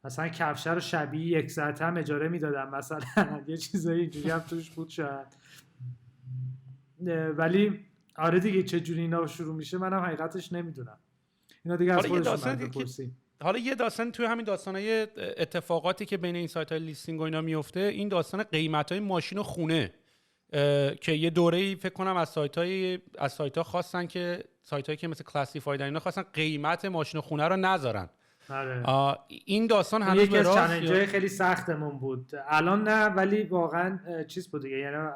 مثلا کفشه رو شبیه یک ساعت هم اجاره میدادم مثلا یه چیزایی اینجوری هم توش بود شاید. ولی آره دیگه چه جوری اینا شروع میشه منم حقیقتش نمیدونم. اینا دیگه از خودشون بپرسید. حالا یه داستان توی همین داستانای اتفاقاتی که بین این سایت‌های لیستینگ و اینا میفته، این داستان قیمت‌های ماشین و خونه که یه دوره‌ای فکر کنم از سایت‌ها خواستن که سایت‌هایی که مثل کلاسیفاید اینا خواستن قیمت ماشین و خونه رو نذارن. این داستان هنوز یکی از چالنج‌های خیلی سختمون بود. الان نه، ولی واقعا چیز بود دیگه، یعنی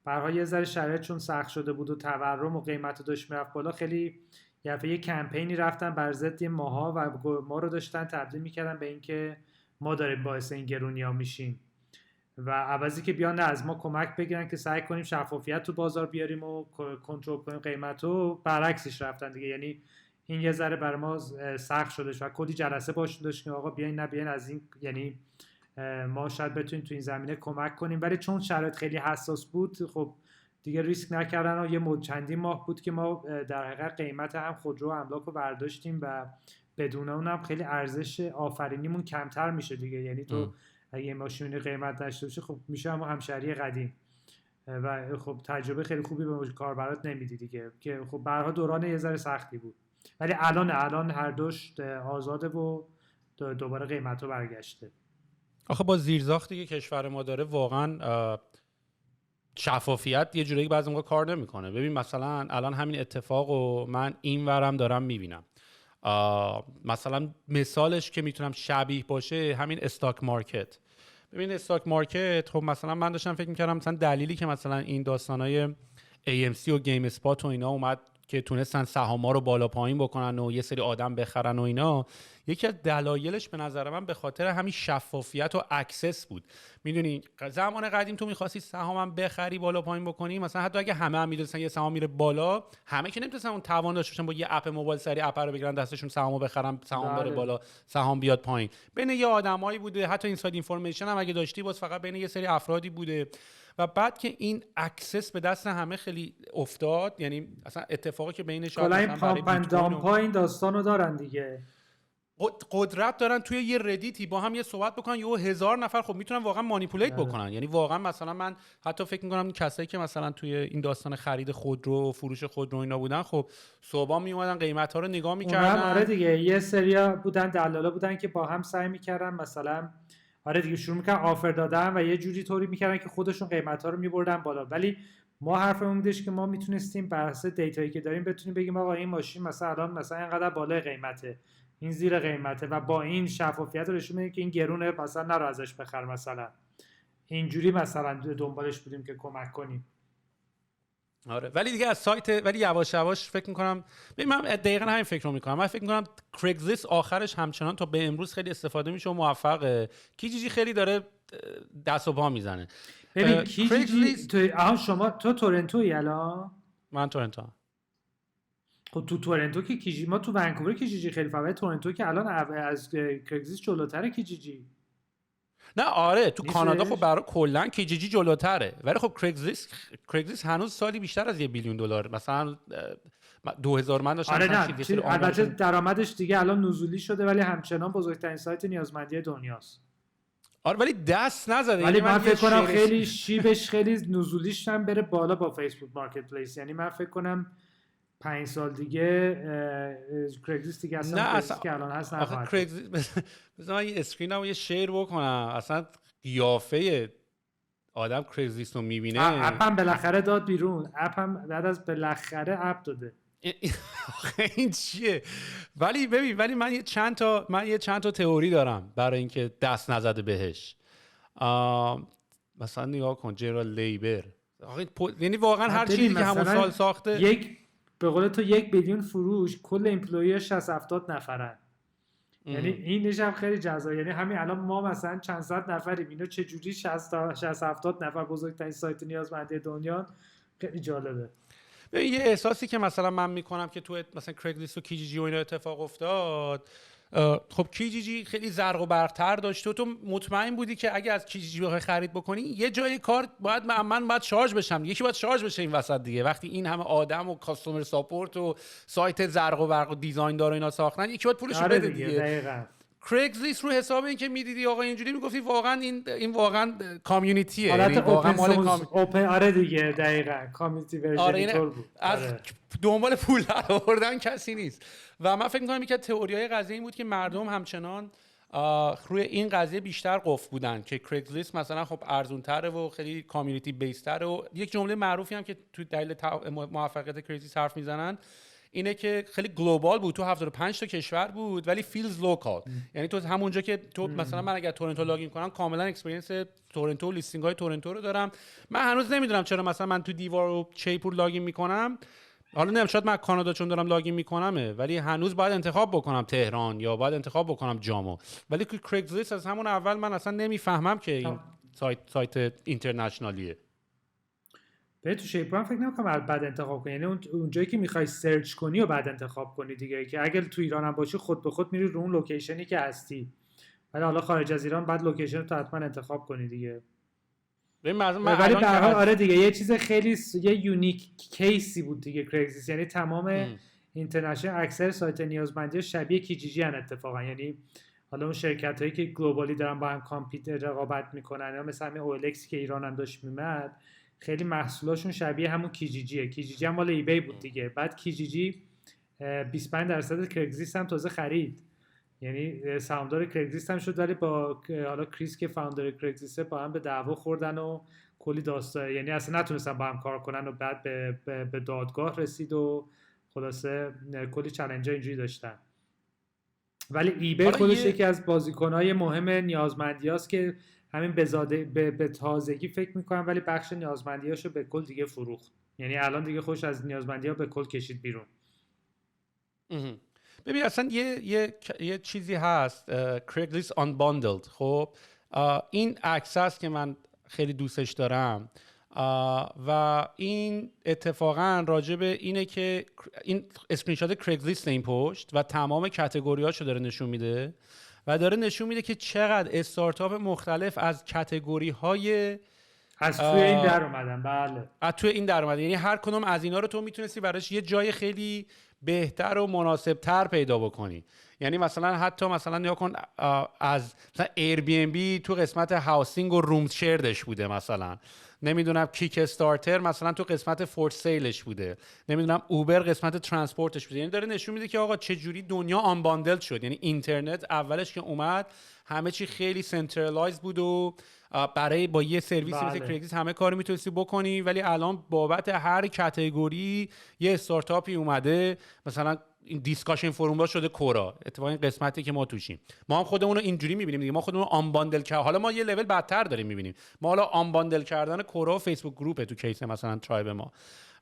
برای یه ذره شرایط چون سخت شده بود و تورم و قیمت داشت میرفت بالا، خیلی یه کمپینی رفتن بر ضد ماها و ما رو داشتن تبدیل میکردن به اینکه ما داریم باعث این گرونی‌ها میشیم و عوضی که بیان از ما کمک بگیرن که سعی کنیم شفافیت تو بازار بیاریم و کنترل کنیم قیمتو، برعکسش رفتن دیگه. یعنی این یه ذره برای ما سخت شدش و کلی جلسه باشون داشت که آقا بیاین از این، یعنی ما شاید بتونیم تو این زمینه کمک کنیم، ولی چون شرایط خیلی حساس بود خب دیگه ریسک نکردن و یه چندین ماه بود که ما در حقیقت قیمت هم خودرو و املاک رو برداشتیم و بدون اونم خیلی ارزش آفرینیمون کمتر میشه دیگه. یعنی تو اگه ماشین قیمت داشته باشه خب میشه همشهری قدیم و خب تجربه خیلی خوبی به کاربرات نمیدی دیگه، که خب به هر حال دوران یه ذره سختی بود. ولی الان هر دوش آزاده و دوباره قیمتو برگشته. آخه با زیرساختی که کشور ما داره واقعا شفافیت یه جوری بعضی موقع کار نمیکنه. ببین مثلا الان همین اتفاقو من این ورم دارم میبینم. مثلا مثالش که میتونم شبیه باشه همین استاک مارکت. ببین استاک مارکت، خب مثلا من داشتم فکر میکردم مثلا دلیلی که مثلا این داستانای AMC و گیم اسپات و اینا اومد که تونستن سهام‌ها رو بالا پایین بکنن و یه سری آدم بخرن و اینا، یکی از دلایلش به نظر من به خاطر همین شفافیت و اکسس بود. میدونی زمان قدیم تو می‌خواستی سهامم بخری بالا پایین بکنی، مثلا حتی اگه همه می‌دونستن یه سهام میره بالا، همه که نمی‌تونستن اون توان داشته باشن با یه اپ موبایل سری اپ رو بگیرن دستشون سهامو بخرن، سهام بره بالا سهام بیاد پایین. بین یه آدمایی بوده، حتی اینساید اینفورمیشن هم اگه داشتی باز فقط بین یه سری افرادی بوده. و بعد که این اکسس به دست همه خیلی افتاد، یعنی اصلا اتفاقی که بینش کلا این پامپ اند دامپ این داستانو دارن دیگه، قدرت دارن توی یه ردیتی با هم یه صحبت بکنن، یه 1000 نفر خب میتونن واقعا مانیپولیت بکنن. یعنی واقعا مثلا من حتی فکر میکنم این کسایی که مثلا توی این داستان خرید خودرو و فروش خودرو اینا بودن، خب صبح می اومدن قیمت ها رو نگاه میکردن. آره دیگه یه سریا بودن دلالا بودن که با هم سعی میکردن مثلا آره دیگه شروع میکردن آفر دادن و یه جوری طوری میکردن که خودشون قیمت ها رو میبردن بالا. ولی ما حرفمون بودش که ما میتونستیم بر اساس دیتایی که داریم بتونیم بگیم آقا این ماشین مثلا الان مثلا اینقدر بالای قیمته، این زیر قیمته و با این شفافیت رو نشون میدیم که این گرونه مثلا نرو ازش بخر، مثلا اینجوری مثلا دنبالش بودیم که کمک کنیم. آره ولی دیگه از سایت، ولی یواش یواش فکر میکنم، من دقیقاً همین فکر رو میکنم. من فکر میکنم کریگزلیست آخرش همچنان تا به امروز خیلی استفاده میشه و موفقه. کیجیجی خیلی داره دست و پا میزنه. ببین کیجیجی شما تو تورنتویی الان؟ من تورنتو. خب تو تورنتو که کیجیجی، ما تو ونکوور کیجیجی خیلی فعاله، تورنتو که الان از کریگزلیست جلوتره کیجیجی. نه آره تو نیستش؟ کانادا خب برای کلا کیجیجی جلوتره، ولی خب کریگزلیست هنوز سالی بیشتر از $1 بیلیون مثلا 2000 من داشتم آره مثلا نه چیزی البته آمارشون. درآمدش دیگه الان نزولی شده ولی همچنان بزرگترین سایت نیازمندی دنیاست. آره ولی دست نزده، ولی یعنی من من یه فکر کنم شیر خیلی شیبش خیلی نزولیش هم بره بالا با فیسبوک مارکت پلیس. یعنی من فکر کنم 5 سال دیگه کریگزلیست دیگه نه اصلا اصلا کریگزلیست که الان هست آخه نخواهد بود. کریگزلیست بذار من یه اسکرینم یه شیر بکنم، اصلا قیافه آدم کریگزلیست رو میبینه. اپم بالاخره داد بیرون، اپم بعد از بالاخره اپ داده. آخه این چیه؟ ولی ببین، ولی من یه چند تا تئوری دارم برای اینکه دست نزده بهش. مثلا نگاه کن جرال لیبر، یعنی واقعا هر ببین چیزی که همون مثلا سال ساخته. به قول تو 1 بیلیون فروش، کل امپلوی 60-70 نفرن. یعنی اینش هم خیلی جذاب. یعنی همین الان ما مثلا چند صد نفریم، اینا چه جوری 60-70 نفر بزرگترین سایت نیازمندی دنیا. خیلی جالبه. ببین یه احساسی که مثلا من میکنم که تو مثلا کریگلیست و کیجیجی و اینا اتفاق افتاد، خب کیجیجی خیلی زرق و برق‌تر داشته و تو مطمئن بودی که اگه از کیجیجی بخوای خرید بکنی یه جای کار من باید شارژ بشم، یکی باید شارژ بشه این وسط دیگه. وقتی این همه آدم و کاستومر ساپورت و سایت زرق و برق و دیزاین دار و اینا ساختن، یکی باید پولشو بده دیگه. دقیقاً. کریگزلیست رو حساب این که میدیدی آقا اینجوری میگفتی واقعا این واقعا کامیونیتیه، حالت یعنی واقعا مال اوپن. آره دیگه دقیقاً کامیونیتی ورژن طور بود. از دنبال پول در آوردن کسی نیست. و من فکر می‌کنم یکی از تئوری‌های قضیه این بود که مردم همچنان روی این قضیه بیشتر قفل بودن که کریگزلیست مثلا خب ارزان‌تره و خیلی کامیونیتی بیس‌تره. و یک جمله معروفی هم که تو دلیل موفقیت کریگزلیست حرف میزنن اینه که خیلی گلوبال بود، تو 75 تا کشور بود ولی فیلز لوکال. یعنی تو همونجا که تو مثلا من اگر تورنتو لاگین کنم کاملا اکسپریانس تورنتو، لیستینگ های تورنتو رو دارم. من هنوز نمیدونم چرا مثلا من تو دیوار و چیپور لاگین میکنم، حالا نمیدونم شاید من کانادا چون دارم لاگین میکنمه، ولی هنوز باید انتخاب بکنم تهران یا باید انتخاب بکنم جامو. ولی که کریگزلیست از همون اول من اصلا نمیفهمم که این سایت اینترنشنالیه. به تو شیپور فکر نمی‌کنم بعد انتخاب کنی. یعنی اونجایی که می‌خوای سرچ کنی و بعد انتخاب کنی دیگه، که اگه تو ایران هم باشی خود به خود میری رو اون لوکیشنی که هستی. ولی حالا خارج از ایران بعد لوکیشن رو حتما انتخاب کنی دیگه. ولی به هر حال آره دیگه یه چیز خیلی یه یونیک کیسی بود دیگه کریگزلیست. یعنی تمام اینترنشنال اکثر سایت نیازمندی شبیه کیجیجی ان اتفاقا. یعنی حالا اون شرکتایی که گلوبالی دارن با هم کامپیوتر رقابت میکنن یا مثلا همین اولکس که ایران هم داشت میمد، خیلی محصولاشون شبیه همون کیجیجیه. کیجیجی هم مال ایبی بود دیگه. بعد کیجیجی 25% کریگزلیست هم تازه خرید، یعنی سهامدار کریگزلیست هم شد. ولی با حالا کریس که فاوندر کریگزلیست با هم به دعوا خوردن و کلی داستان، یعنی اصلا نتونستن با هم کار کنن و بعد به دادگاه رسید و خلاصه کلی چالنج‌ها اینجوری داشتن. ولی ایبی خودش یکی از بازیکن‌های مهم نیازمندیاست که همین به تازگی فکر می‌کنم، ولی بخش نیازمندیاشو به کل دیگه فروخت. یعنی الان دیگه خوش از نیازمندی‌ها به کل کشید بیرون. ببین اصلا یه چیزی هست کریگزلیست آنباندلد. خب این عکس است که من خیلی دوستش دارم و این اتفاقا راجع به اینه که این اسکرین شات کریگزلیست این پشت و تمام کاتگوریاشو داره نشون میده و داره نشون میده که چقدر استارتاپ مختلف از کاتگوری‌های از توی این در اومدن. بله از توی این در اومدن. یعنی هر کدوم از اینا رو تو میتونستی براش یه جای خیلی بهتر و مناسبتر پیدا بکنی. یعنی مثلا حتی مثلا نیا کن از مثلا ایر بی ام بی تو قسمت هاوسینگ و روم شیردش بوده، مثلا نمیدونم کیک استارتر مثلا تو قسمت فور سیلش بوده، نمیدونم اوبر قسمت ترانسپورتش بوده. یعنی داره نشون میده که آقا چه جوری دنیا آنباندل شد. یعنی اینترنت اولش که اومد همه چی خیلی سنترالایز بود و برای با یه سرویسی مثل کریگزلیست همه کارو میتونستی بکنی، ولی الان بابت هر کاتگوری یه استارتاپی اومده. مثلا این دیسکاشن فروم ها شده کورا، اتفاقا این قسمتی که ما توشیم ما هم خودمون رو اینجوری میبینیم دیگه. ما خودمون رو آنباندل حالا ما یه لول بدتر داریم میبینیم. ما حالا آنباندل کردن کورا و فیسبوک گروپه تو کیس مثلا ترایب ما،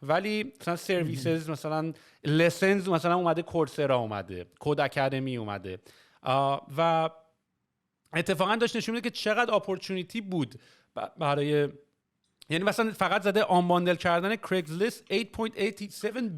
ولی مثلا سرویسز مثلا لسنز مثلا اومده، کورسرا اومده، کد اکادمی اومده و اتفاقا داشت نشون میده که چقدر اپورتونیتی بود برای یعنی مثلا فقط زده آن باندل کردن Craigslist 8.87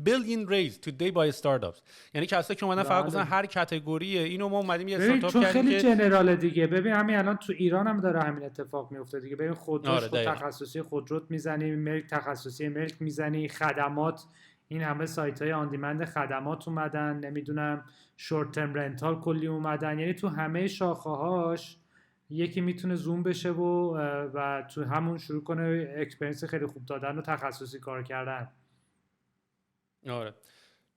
billion raised today by startups. یعنی کسایی که اومدن فقط گفتن هر کاتگوری اینو ما اومدیم یه ببین استارتاپ چون کردیم خیلی که جنراله دیگه. ببین همین الان تو ایران هم داره همین اتفاق میفته دیگه. ببین خودروش آره، دقیقاً. تخصصی خودروت میزنی، ملک تخصصی ملک میزنی، خدمات این همه سایت های آن دیمند خدمات اومدن، نمیدونم شورت ترم رنتال کلی اومدن. یعنی تو همه شاخه هاش یکی میتونه زوم بشه و تو همون شروع کنه اکسپریانس خیلی خوب دادن و تخصصی کار کردن. آره.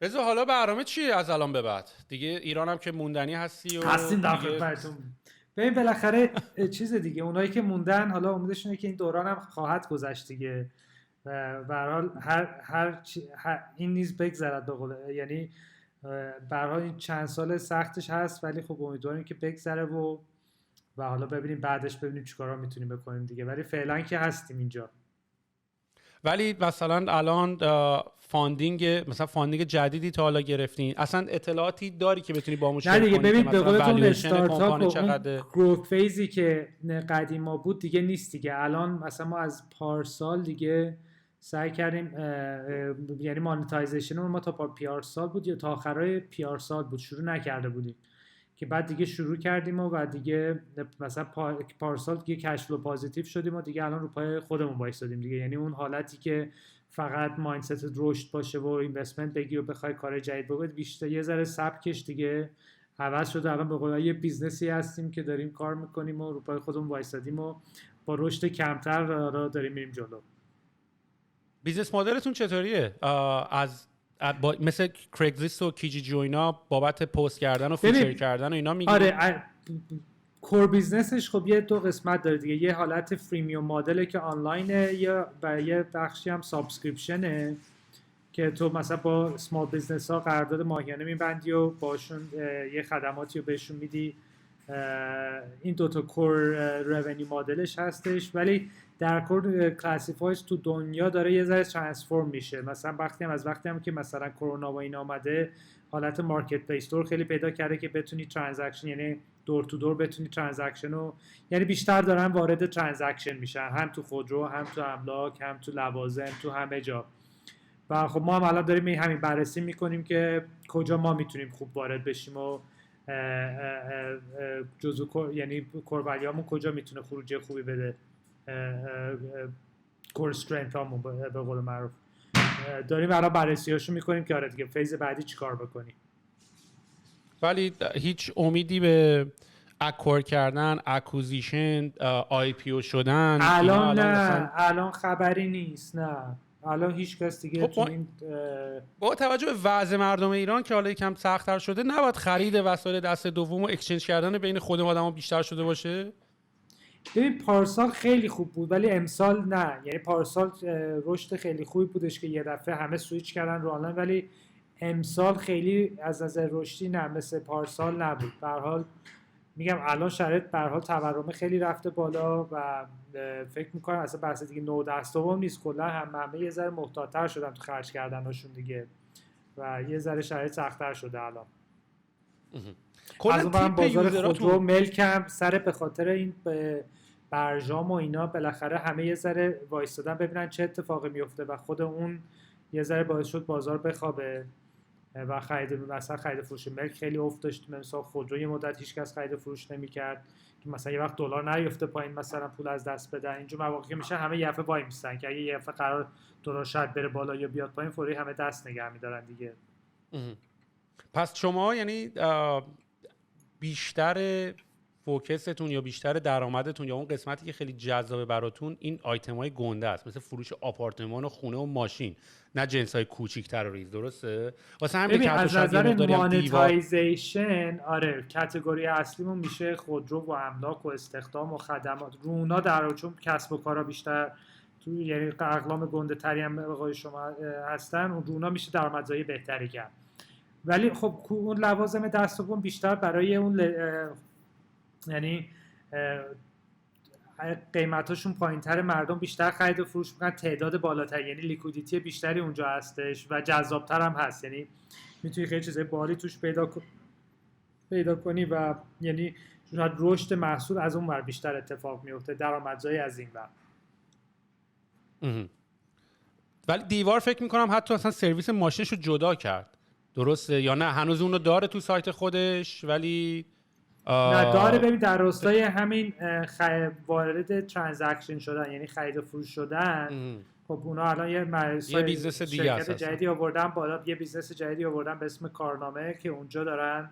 رضا حالا برنامه چیه از الان به بعد؟ دیگه ایران هم که موندنی هستی و هستیم در دیگه خدمتتون. ببین بالاخره چیز دیگه، اونایی که موندن حالا امیدشونه که این دوران هم خواهد گذشت دیگه. به هر حال این نیز بگذرد به قول، یعنی به هر حال این چند سال سختش هست ولی خب امیدواریم که بگذره و حالا ببینیم بعدش ببینیم چیکارا میتونیم بکنیم دیگه. ولی فعلا که هستیم اینجا. ولی مثلا الان فاندینگ جدیدی تا حالا گرفتین؟ اصلا اطلاعاتی داری که بتونی با ما شیر نه کنی؟ دیگه ببین که به مثلا قول اون valuation استارتاپ کمپانی و چقدره؟ اون گروث فیزی که قدیما بود دیگه نیست دیگه. الان مثلا ما از پارسال دیگه سعی کردیم، یعنی مانتایزیشن ما تا پیارسال بود یا تا آخرای پیارسال بود، شروع نکرده بودیم که بعد دیگه شروع کردیم و دیگه مثلا پارسال دیگه کش فلو پوزیتیو شدیم و دیگه الان رو پای خودمون وایسادیم دیگه. یعنی اون حالتی که فقط مایندست رشد باشه و اینوستمنت بگی و بخوای کار جدید بکنی بیشتر یه ذره سبکش دیگه عوض شده. الان به قول یه بیزنسی هستیم که داریم کار میکنیم و رو پای خودمون وایسادیم و با رشد کمتر را داریم میریم جلو. بیزنس مدلتون چطوریه؟ مثل کریگزلیست و کیجی جوینا بابت پست کردن و فیچر کردن و اینا میگیرید؟ آره کور بیزنسش خب یه دو قسمت داره دیگه. یه حالت فریمیوم مدله که آنلاینه، یا یه بخشی هم سابسکریپشنه که تو مثلا با سمال بیزنس ها قرارداد ماهیانه میبندی و باشون یه خدماتی رو بهشون میدی. این دوتا کور رونیو مدلش هستش. ولی در کور کلاسیفایز تو دنیا داره یه ذره ترانسفورم میشه. مثلا وقتی هم که مثلا کرونا و این آمده حالت مارکت پلیس دور خیلی پیدا کرده که بتونی ترانزکشن، یعنی دور تو دور بتونی ترانزکشن رو، یعنی بیشتر دارن وارد ترانزکشن میشن، هم تو خودرو هم تو املاک هم تو لوازم تو همه جا. و خب ما هم الان داریم همین بررسی میکنیم که کجا ما میتونیم خوب وارد بشیم و یعنی کورولیامون کجا میتونه خروجی خوبی بده، کور استرنت همون به قول معروف. داریم الان بررسیاشو میکنیم که آره دیگه فیز بعدی چیکار بکنیم. ولی هیچ امیدی به اکوار کردن، اکوزیشن، آی پی او شدن الان نه، الان خبری نیست. نه الان هیچ کس دیگه خب با توجه به وضع مردم ایران که حالا یکم سخت‌تر شده، نباید خرید وسایل دست دوم و اکسچنج کردن بین خود آدما بیشتر شده باشه؟ ببین پارسال خیلی خوب بود ولی امسال نه. یعنی پارسال رشد خیلی خوبی بودش که یه دفعه همه سویچ کردن رو آنلاین، ولی امسال خیلی از نظر رشدی نه مثل پارسال نبود. به هر حال میگم الان شرایط به هر حال تورم خیلی رفته بالا و فکر میکنم اصلا بحث دیگه 9-10 نیست، کلا همه یه ذره محتاط‌تر شدن تو خرج کردنشون دیگه و یه ذره شرایط سخت‌تر شده الان. از اون بازار خودرو ملکم سر به خاطر این برجام و اینا بالاخره همه یه ذره وایستادن ببینن چه اتفاقی میفته و خود اون یه ذره باعث شد بازار بخوابه و خرید فروش ملک خیلی افت داشت. مثلا خودرو یه مدت هیچ کس خرید فروش نمی‌کرد که مثلا یه وقت دلار نیفته پایین مثلا پول از دست بدن. اینجور مواقع میشه همه یه دفعه وای میستن که اگه یه دفعه قرار دلار شاید بره بالا یا بیاد پایین فوری همه دست نگه می‌دارن دیگه. پس شما یعنی بیشتر فوکستون یا بیشتر درآمدتون یا اون قسمتی که خیلی جذابه براتون این آیتم‌های گنده است، مثل فروش آپارتمان و خونه و ماشین، نه جنس‌های کوچیک‌تر و ریز. درسته؟ واسه همین که از نظر مانتایزیشن آره کاتگوری اصلیمون میشه خودرو و املاک و استخدام و خدمات. رو اونا در چون کسب و کارا بیشتر تو یعنی اقلام گنده تری هم به شما هستن، رو اونا میشه درآمدزایی بهتری کرد. ولی خب اون لوازم دست دوم بیشتر برای اون یعنی قیمتاشون پایین‌تر، مردم بیشتر خرید و فروش میکنن، تعداد بالاتر، یعنی لیکویدیتی بیشتری اونجا هستش و جذابتر هم هست. یعنی میتونی خیلی چیزای بالی توش پیدا کنی و یعنی رشد محصول از اون ور بیشتر اتفاق میفته، درآمدزایی از این ور. ولی دیوار فکر میکنم حتی اصلا سرویس ماشینش رو جدا کرد، درسته یا نه؟ هنوز اونو داره تو سایت خودش ولی نه داره. ببین در راستای همین وارد ترانزکشن شدن، یعنی خرید و فروش شدن، خب اونا الان یه بیزنس دیگه شرکت جدیدی آوردن بالا، یه بیزنس جدیدی آوردن به اسم کارنامه که اونجا دارن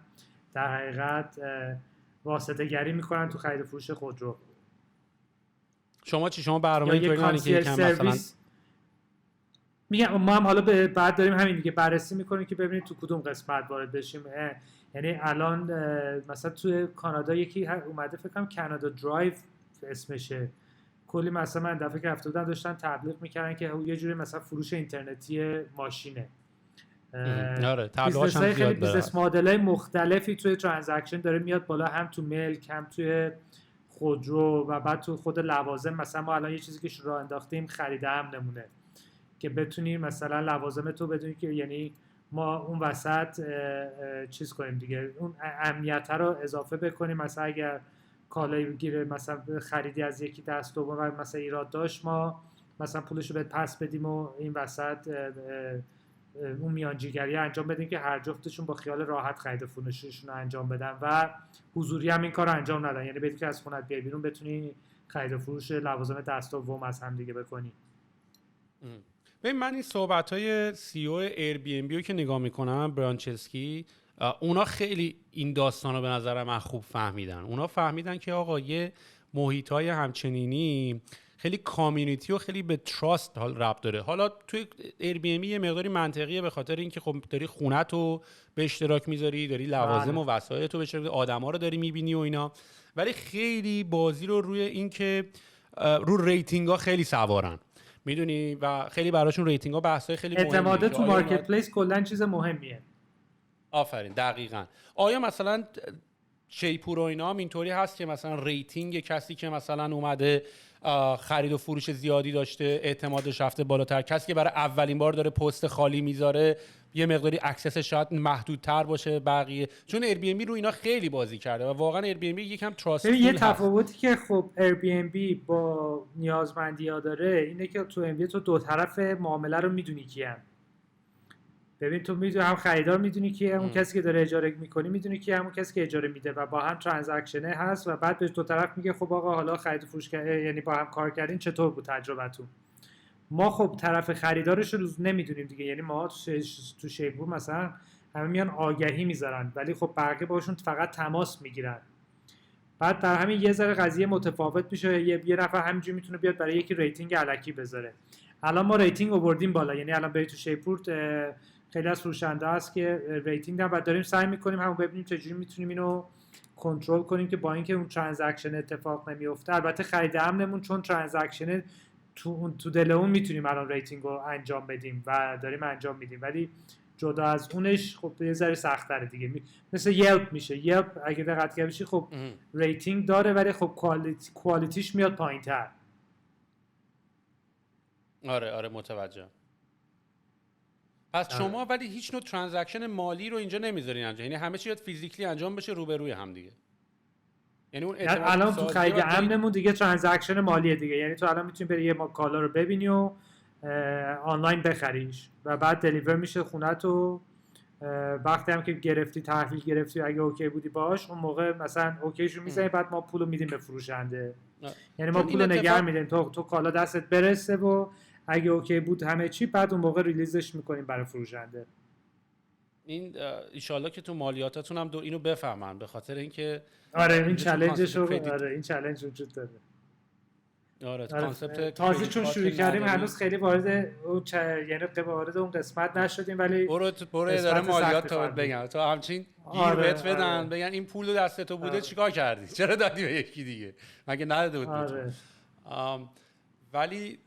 در حقیقت واسطه گری میکنن تو خرید و فروش خودرو. شما چی؟ شما برنامه اینطوری ندارین که یکم مثلا میگم ما هم حالا بعد داریم همین دیگه بررسی میکنیم که ببینیم تو کدوم قسمت وارد بشیم. یعنی الان مثلا توی کانادا یکی اومده، فکر کنم کانادا درایو اسمشه، کلی مثلا من دفعه که رفته بودم داشتن تبلیغ میکردن که یه جوری مثلا فروش اینترنتی ماشینه. آره تبلیغاش هم خیلی بیزنس مدل‌های مختلفی توی ترانزکشن داره میاد بالا، هم تو ملک هم توی خودرو و بعد تو خود لوازم. مثلا ما الان یه چیزی که راه انداختیم خرید امنمونه که بتونی مثلا لوازم تو بدونی که یعنی ما اون وسط چیز کنیم دیگه، اون امنیت رو اضافه بکنیم. مثلا اگر کالایی بگیره مثلا خریدی از یکی دست دوم و مثلا ایراد داشت، ما مثلا پولش رو بهت پس بدیم و این وسط اون میانجیگری انجام بدیم که هر جفتشون با خیال راحت خرید و فروششون رو انجام بدن و حضوری هم این کار رو انجام ندن. یعنی بدی که از خونت بیای بیرون بتونی خرید و فروش لوازم دست دوم از هم دیگه بکنی. ببین من این صحبت‌های سی او ایر بی ام بی رو که نگاه میکنم، برانچسکی، اونا خیلی این داستانو به نظر من خوب فهمیدن. اونا فهمیدن که آقا یه محیطای همچنینی خیلی کامیونیتی و خیلی به تراست ربط داره. حالا توی ایر بی ام بی یه مقداری منطقیه به خاطر اینکه خب داری خونت رو به اشتراک میذاری، داری لوازم و وسایل تو به اشتراک، آدما رو داری میبینی و اینا. ولی خیلی بازی رو روی اینکه رو ریتینگ ها خیلی سوارن، میدونی، و خیلی براشون ریتینگ ها بحثای خیلی مهمه. اعتماد تو مارکت پلیس کلا چیز مهمیه. آفرین، دقیقاً. آیا مثلا شیپور و اینا هم اینطوری هست که مثلا ریتینگ کسی که مثلا اومده خرید و فروش زیادی داشته اعتمادش رفته بالاتر، کسی که برای اولین بار داره پست خالی میذاره یه مقداری اکسس شاید محدودتر باشه بقیه؟ چون ایر بی ام بی رو اینا خیلی بازی کرده و واقعا ایر بی ام بی یکم تراستفول هست. یه تفاوتی که خب ایر بی ام بی با نیازمندی‌ها داره اینه که تو ام بی تو دو طرف معامله رو میدونی کیه. ببین تو میدونی، هم خریدار میدونی کیه، اون کسی که داره اجاره میکنی میدونی کیه، همون کسی که اجاره میده، و با هم ترانزکشنه هست و بعد به دو طرف میگه خب آقا حالا خرید و فروش یعنی با هم کار کردین، چطور بود تجربتون؟ ما خب طرف خریدارش رو نمیدونیم دیگه. یعنی ما تو شیپور مثلا همه میان آگهی میذارن ولی خب بقیه باشون فقط تماس میگیرن. بعد در همین یه ذره قضیه متفاوت میشه. یه نفر همینجوری میتونه بیاد برای یکی ریتینگ الکی بذاره. الان ما ریتینگ آوردیم بالا، یعنی الان برید تو شیپور خیلی از فروشنده هست که ریتینگ دارن و داریم سعی میکنیم همون ببینیم چجوری میتونیم اینو کنترل کنیم که با اینکه اون ترانزکشن اتفاق نمیفته. البته خرید امنمون چون ترانزکشن تو دل اون میتونیم الان ریتینگ رو انجام بدیم و داریم انجام میدیم، ولی جدا از اونش خب یه ذره سخت‌تره دیگه. مثل یلپ میشه. یلپ اگه دقت کنی خب ریتینگ داره ولی خب کوالیتیش میاد پایین‌تر. آره متوجهم. پس شما ولی هیچ نوع ترانزکشن مالی رو اینجا نمیذارین انجام، یعنی همه چی باید فیزیکلی انجام بشه روبروی هم دیگه. یعنی اون الان تو خرید امنمون دیگه ترانزکشن مالیه دیگه. یعنی تو الان میتونی بری یه کالا رو ببینی و آنلاین بخریش و بعد دلیور میشه خونت و وقتی هم که گرفتی تحویل گرفتی اگه اوکی بودی باش، اون موقع مثلا اوکیشو میزنی بعد ما پولو میدیم به فروشنده. یعنی ما پولو نگه میدیم تو کالا دستت برسه و اگه اوکی بود همه چی، بعد اون موقع ریلیزش میکنیم برای فروشنده. این ایشالله که تو مالیاتتون هم اینو بفهمن، به خاطر اینکه این چالنجش رو این چالنج وجود داره. کانسپت تازه چون شروع کردیم هنوز خیلی وارد یعنی وارد اون قسمت نشدیم، ولی برو اداره مالیات تا بگم تو همچین گیر بهت بدن بگن این پول دست تو بوده چیکار کردی؟ چرا دادی به یکی دیگه؟ مگه نداده بود؟ ولی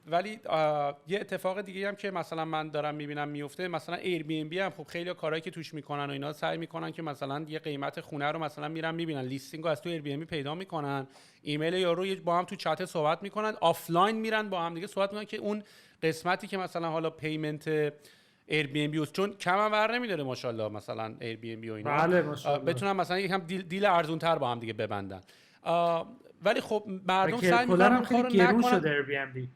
یه اتفاق دیگه هم که مثلا من دارم میبینم میفته، مثلا ایر بی ام بی هم خب خیلی کارهایی که توش میکنن و اینا سعی میکنن که مثلا یه قیمت خونه رو مثلا میرن میبینن لیستینگ رو از تو ایر بی ام بی پیدا میکنن، ایمیل یارو با هم تو چت صحبت میکنن، آفلاین میرن با هم دیگه صحبت میکنن که اون قسمتی که مثلا حالا پیمنت ایر بی ام بی چون کم هم ور نمیداره ماشاءالله مثلا ایر بی ام بی و اینا، بله ماشاءالله، بتونن مثلا یکم دیل ارزون تر با هم دیگه ببندن. ولی خب مردم سعی میکنن خیلی گرون شده ایر بی ام بی.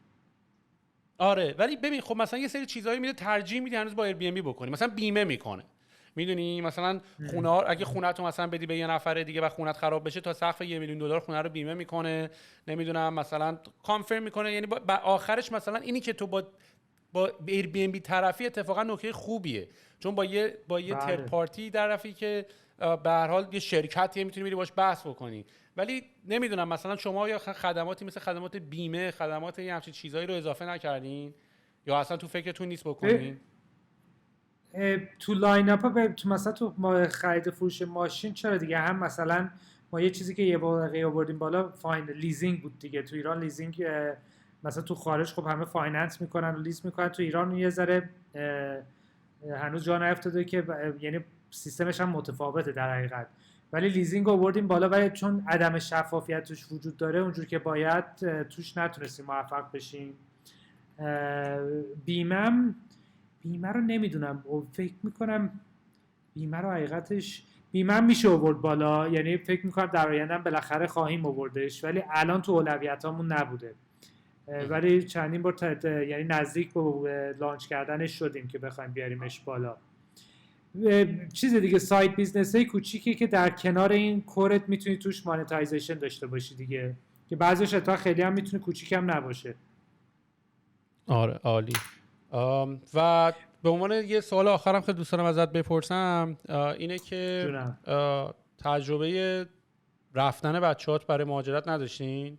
آره ولی ببین خب مثلا یه سری چیزایی میده ترجیح میدی هنوز با ایر بی ام بی بکنی، مثلا بیمه میکنه. میدونی مثلا خونه ها اگه خونه تو مثلا بدی به یه نفر دیگه و خونت خراب بشه تا سقف $1,000,000 خونه رو بیمه میکنه. نمیدونم مثلا کانفرم میکنه، یعنی با آخرش مثلا اینی که تو با ایر بی ام بی طرفی اتفاقا نکته خوبیه، چون با یه ترد بله. پارتی طرفی که به هر حال یه شرکتیه میتونی بری باش بحث بکنی. ولی نمیدونم مثلا شما یا خدماتی مثل خدمات بیمه، خدمات یه همچین چیزایی رو اضافه نکردین یا اصلا تو فکرتون نیست بکنین؟ تو لاین اپ تو مثلا تو ما خرید و فروش ماشین چرا دیگه، هم مثلا ما یه چیزی که یه بار آوردیم بالا فاین لیزینگ بود دیگه. تو ایران لیزینگ مثلا تو خارج خب همه فایننس میکنن و لیز میکنن، تو ایران یه ذره هنوز جا نیفتاده که یعنی سیستمش هم متفاوته در حقیقت. ولی لیزینگ آوردیم بالا ولی چون عدم شفافیت توش وجود داره اونجور که باید توش نتونستیم موفق بشیم. بیمم بیمه رو نمیدونم، فکر میکنم بیمه رو حقیقتش بیمه میشه آورد بالا، یعنی فکر میکنم در آینده بالاخره خواهیم آوردش، ولی الان تو اولویتامون نبوده. ولی چندین بار یعنی نزدیک به لانچ کردنش شدیم که بخوایم بیاریمش بالا. چیز دیگه سایت بیزنس های کوچیکی که در کنار این کورت میتونی توش مانتایزیشن داشته باشی دیگه، که بعضیش اتفاقا خیلی هم میتونه کوچیک هم نباشه. آره عالی. و به عنوان یه سوال آخرم که دوست دارم ازت بپرسم اینه که جونم. تجربه رفتن بچه‌هات برای مهاجرت نداشتین؟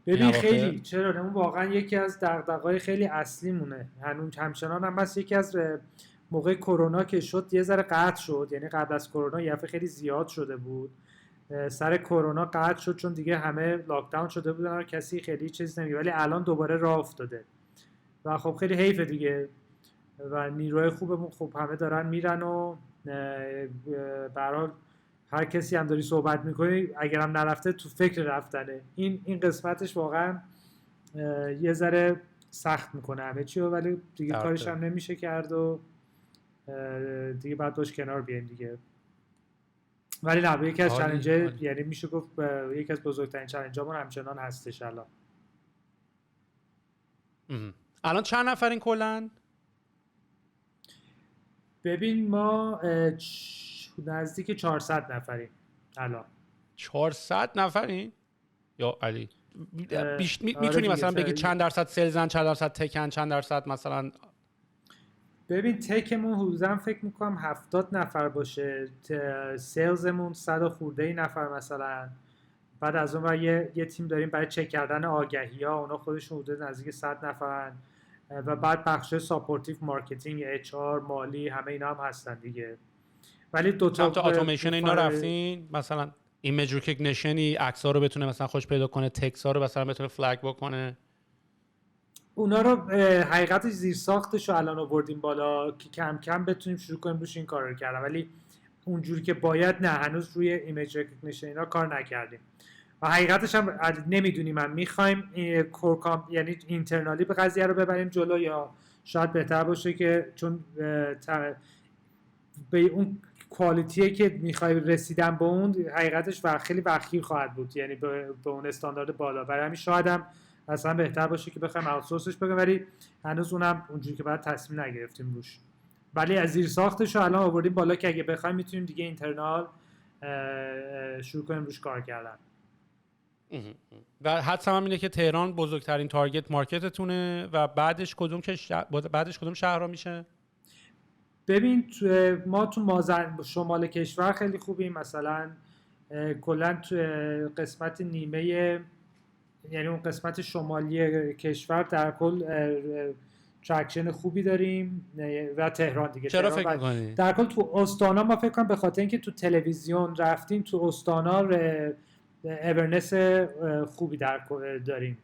ببین خیلی، چرا اون واقعا یکی از دغدغه‌های خیلی اصلی مونه هنوز همچنان هم هست. یکی از موقع کرونا که شد یه ذره قطع شد، یعنی قبل از کرونا یه دفعه خیلی زیاد شده بود، سر کرونا قطع شد چون دیگه همه لاک داون شده بودن و کسی خیلی چیز نمیگه، ولی الان دوباره راه افتاده و خب خیلی حیفه دیگه و نیروی خوبمون خب همه دارن میرن و به هر حال هر کسی هم داری صحبت میکنی اگرم نرفته تو فکر رفتنه. این قسمتش واقعا یه ذره سخت میکنه همه چی رو، ولی دیگه کارش هم نمیشه کرد و دیگه بعد باش کنار بیایم دیگه. ولی نه یکی از چالنج‌ها، یعنی میشه گفت یکی از بزرگترین چالنج‌هامون همچنان هستش الان. الان چند نفرین کلاً؟ ببین ما نزدیک 400 نفریم الان. 400 نفرین؟ یا علی میتونی آره مثلا بگی چند درصد سلزن، چند درصد تکن، چند درصد مثلا؟ ببین تکمون حدوداً فکر میکنم 70 نفر باشه، سیلزمون 100 خورده نفر مثلا. بعد از اون ور یه تیم داریم برای چک کردن آگهی ها، اونا خودشون حدود نزدیک 100 نفرن و بعد بخش ساپورتیو مارکتینگ، اچ آر، مالی، همه اینا هم هستن دیگه. ولی دو تا اتوماسیون اینا رفتین، مثلا ایمیج ریکگنیشنی عکس‌ها رو بتونه مثلا خوش پیدا کنه، تکس‌ها رو مثلا بتونه فلگ بکنه؟ اونا رو حقیقتش زیر ساختش رو الان آوردیم بالا که کم کم بتونیم شروع کنیم روش این کار رو کردن، ولی اونجوری که باید نه، هنوز روی ایمیج ریکگنیشن اینا کار نکردیم و حقیقتش هم نمیدونیم من میخوایم یعنی اینترنالی به قضیه رو ببریم جلو یا شاید بهتر باشه که چون به اون کوالیتیه که میخوای رسیدن به اون حقیقتش خیلی وخیر خواهد بود، یعنی به اون استاندارد بالا. برای همین شاید هم اصلا بهتر باشه که بخوایم اوتسورسش بکنیم، ولی هنوز اونم اونجوری که باید تصمیم نگرفتیم روش. ولی از زیر ساختش رو الان آوردیم بالا که اگه بخوایم میتونیم دیگه اینترنال شروع کنیم روش کار کردن. و حدسم هم اینه که تهران بزرگترین تارگت مارکتتونه و بعدش کدوم شهرها میشه؟ ببین ما تو شمال کشور خیلی خوبیم، مثلا کلا تو قسمت نیمه، یعنی اون قسمت شمالی کشور در کل تراکشن خوبی داریم و تهران دیگه. چرا فکر می‌کنی؟ در کل تو استانا ما فکر کنم به خاطر اینکه تو تلویزیون رفتیم تو استانا اورنس خوبی داریم.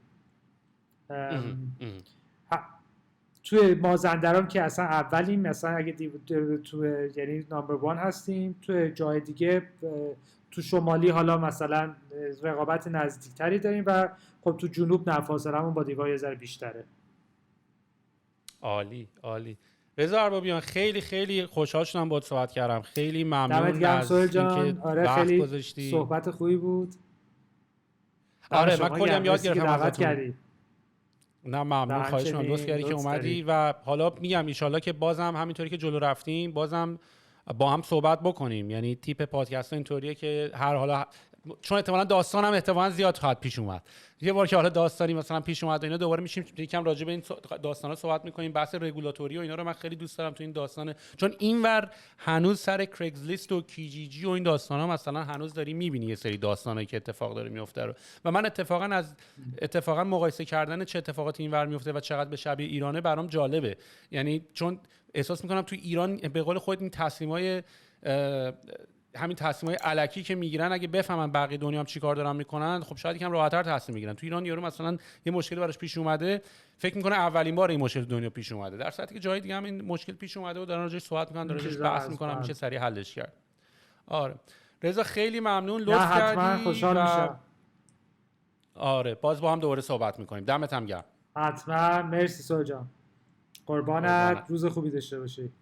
توی مازندران که اصلا اولیم، مثلا اگه تو یعنی نمبر 1 هستیم. تو جای دیگه تو شمالی حالا مثلا رقابت نزدیکتری داریم و خب تو جنوب نفاصلمون با دیوار یه ذره بیشتره. عالی عالی. رضا اربابیان خیلی خیلی خوشحال شدم باهات صحبت کردم. خیلی ممنون از اینکه وقت گذاشتی. صحبت خوبی بود. آره من کلی هم یاد گرفتم ازتون. نه ممنون، خواهش می‌کنم، لطف کردی که اومدی. و حالا میگم ایشالله که بازم همینطوری که جلو رفتیم بازم با هم صحبت بکنیم. یعنی تیپ پادکست اینطوریه که هر حالا، چون احتمالاً داستانم احتمالاً زیاد خواهد پیش اومد، یه بار که حالا داستانی مثلا پیش اومد و اینا دوباره میشیم یکم راجع به این داستانا صحبت میکنیم. بحث رگولاتوری و اینا رو من خیلی دوست دارم تو این داستان، چون اینور هنوز سر کرگزلیست و کیجیجی و این داستانا مثلا هنوز داری میبینی یه سری داستانایی که اتفاق داره میفته رو. و من اتفاقا مقایسه کردن چه اتفاقاتی اینور میفته و چقدر به شبیه ایرانه برام جالبه. یعنی چون احساس میکنم تو ایران به قول خودت این تصمیمای همین تصمیمای الکی که میگیرن اگه بفهمن بقیه دنیا هم چیکار دارن میکنن، خب شاید یکم راحت‌تر تصمیم میگیرن. تو ایران یارو مثلا یه مشکلی براش پیش اومده، فکر میکنه اولین بار این مشکل دنیا پیش اومده، در صورتی که جای دیگه هم این مشکل پیش اومده و دارن راجعش صحبت میکنن، راجعش بحث میکنن، میشه سریع حلش کرد. آره رضا خیلی ممنون، لطف کردی. حتما خوشحال میشم. آره باز با هم دوباره صحبت میکنیم. دمت هم گرم. حتما. مرسی سوجان. قربانت. روز خوبی داشته باشی.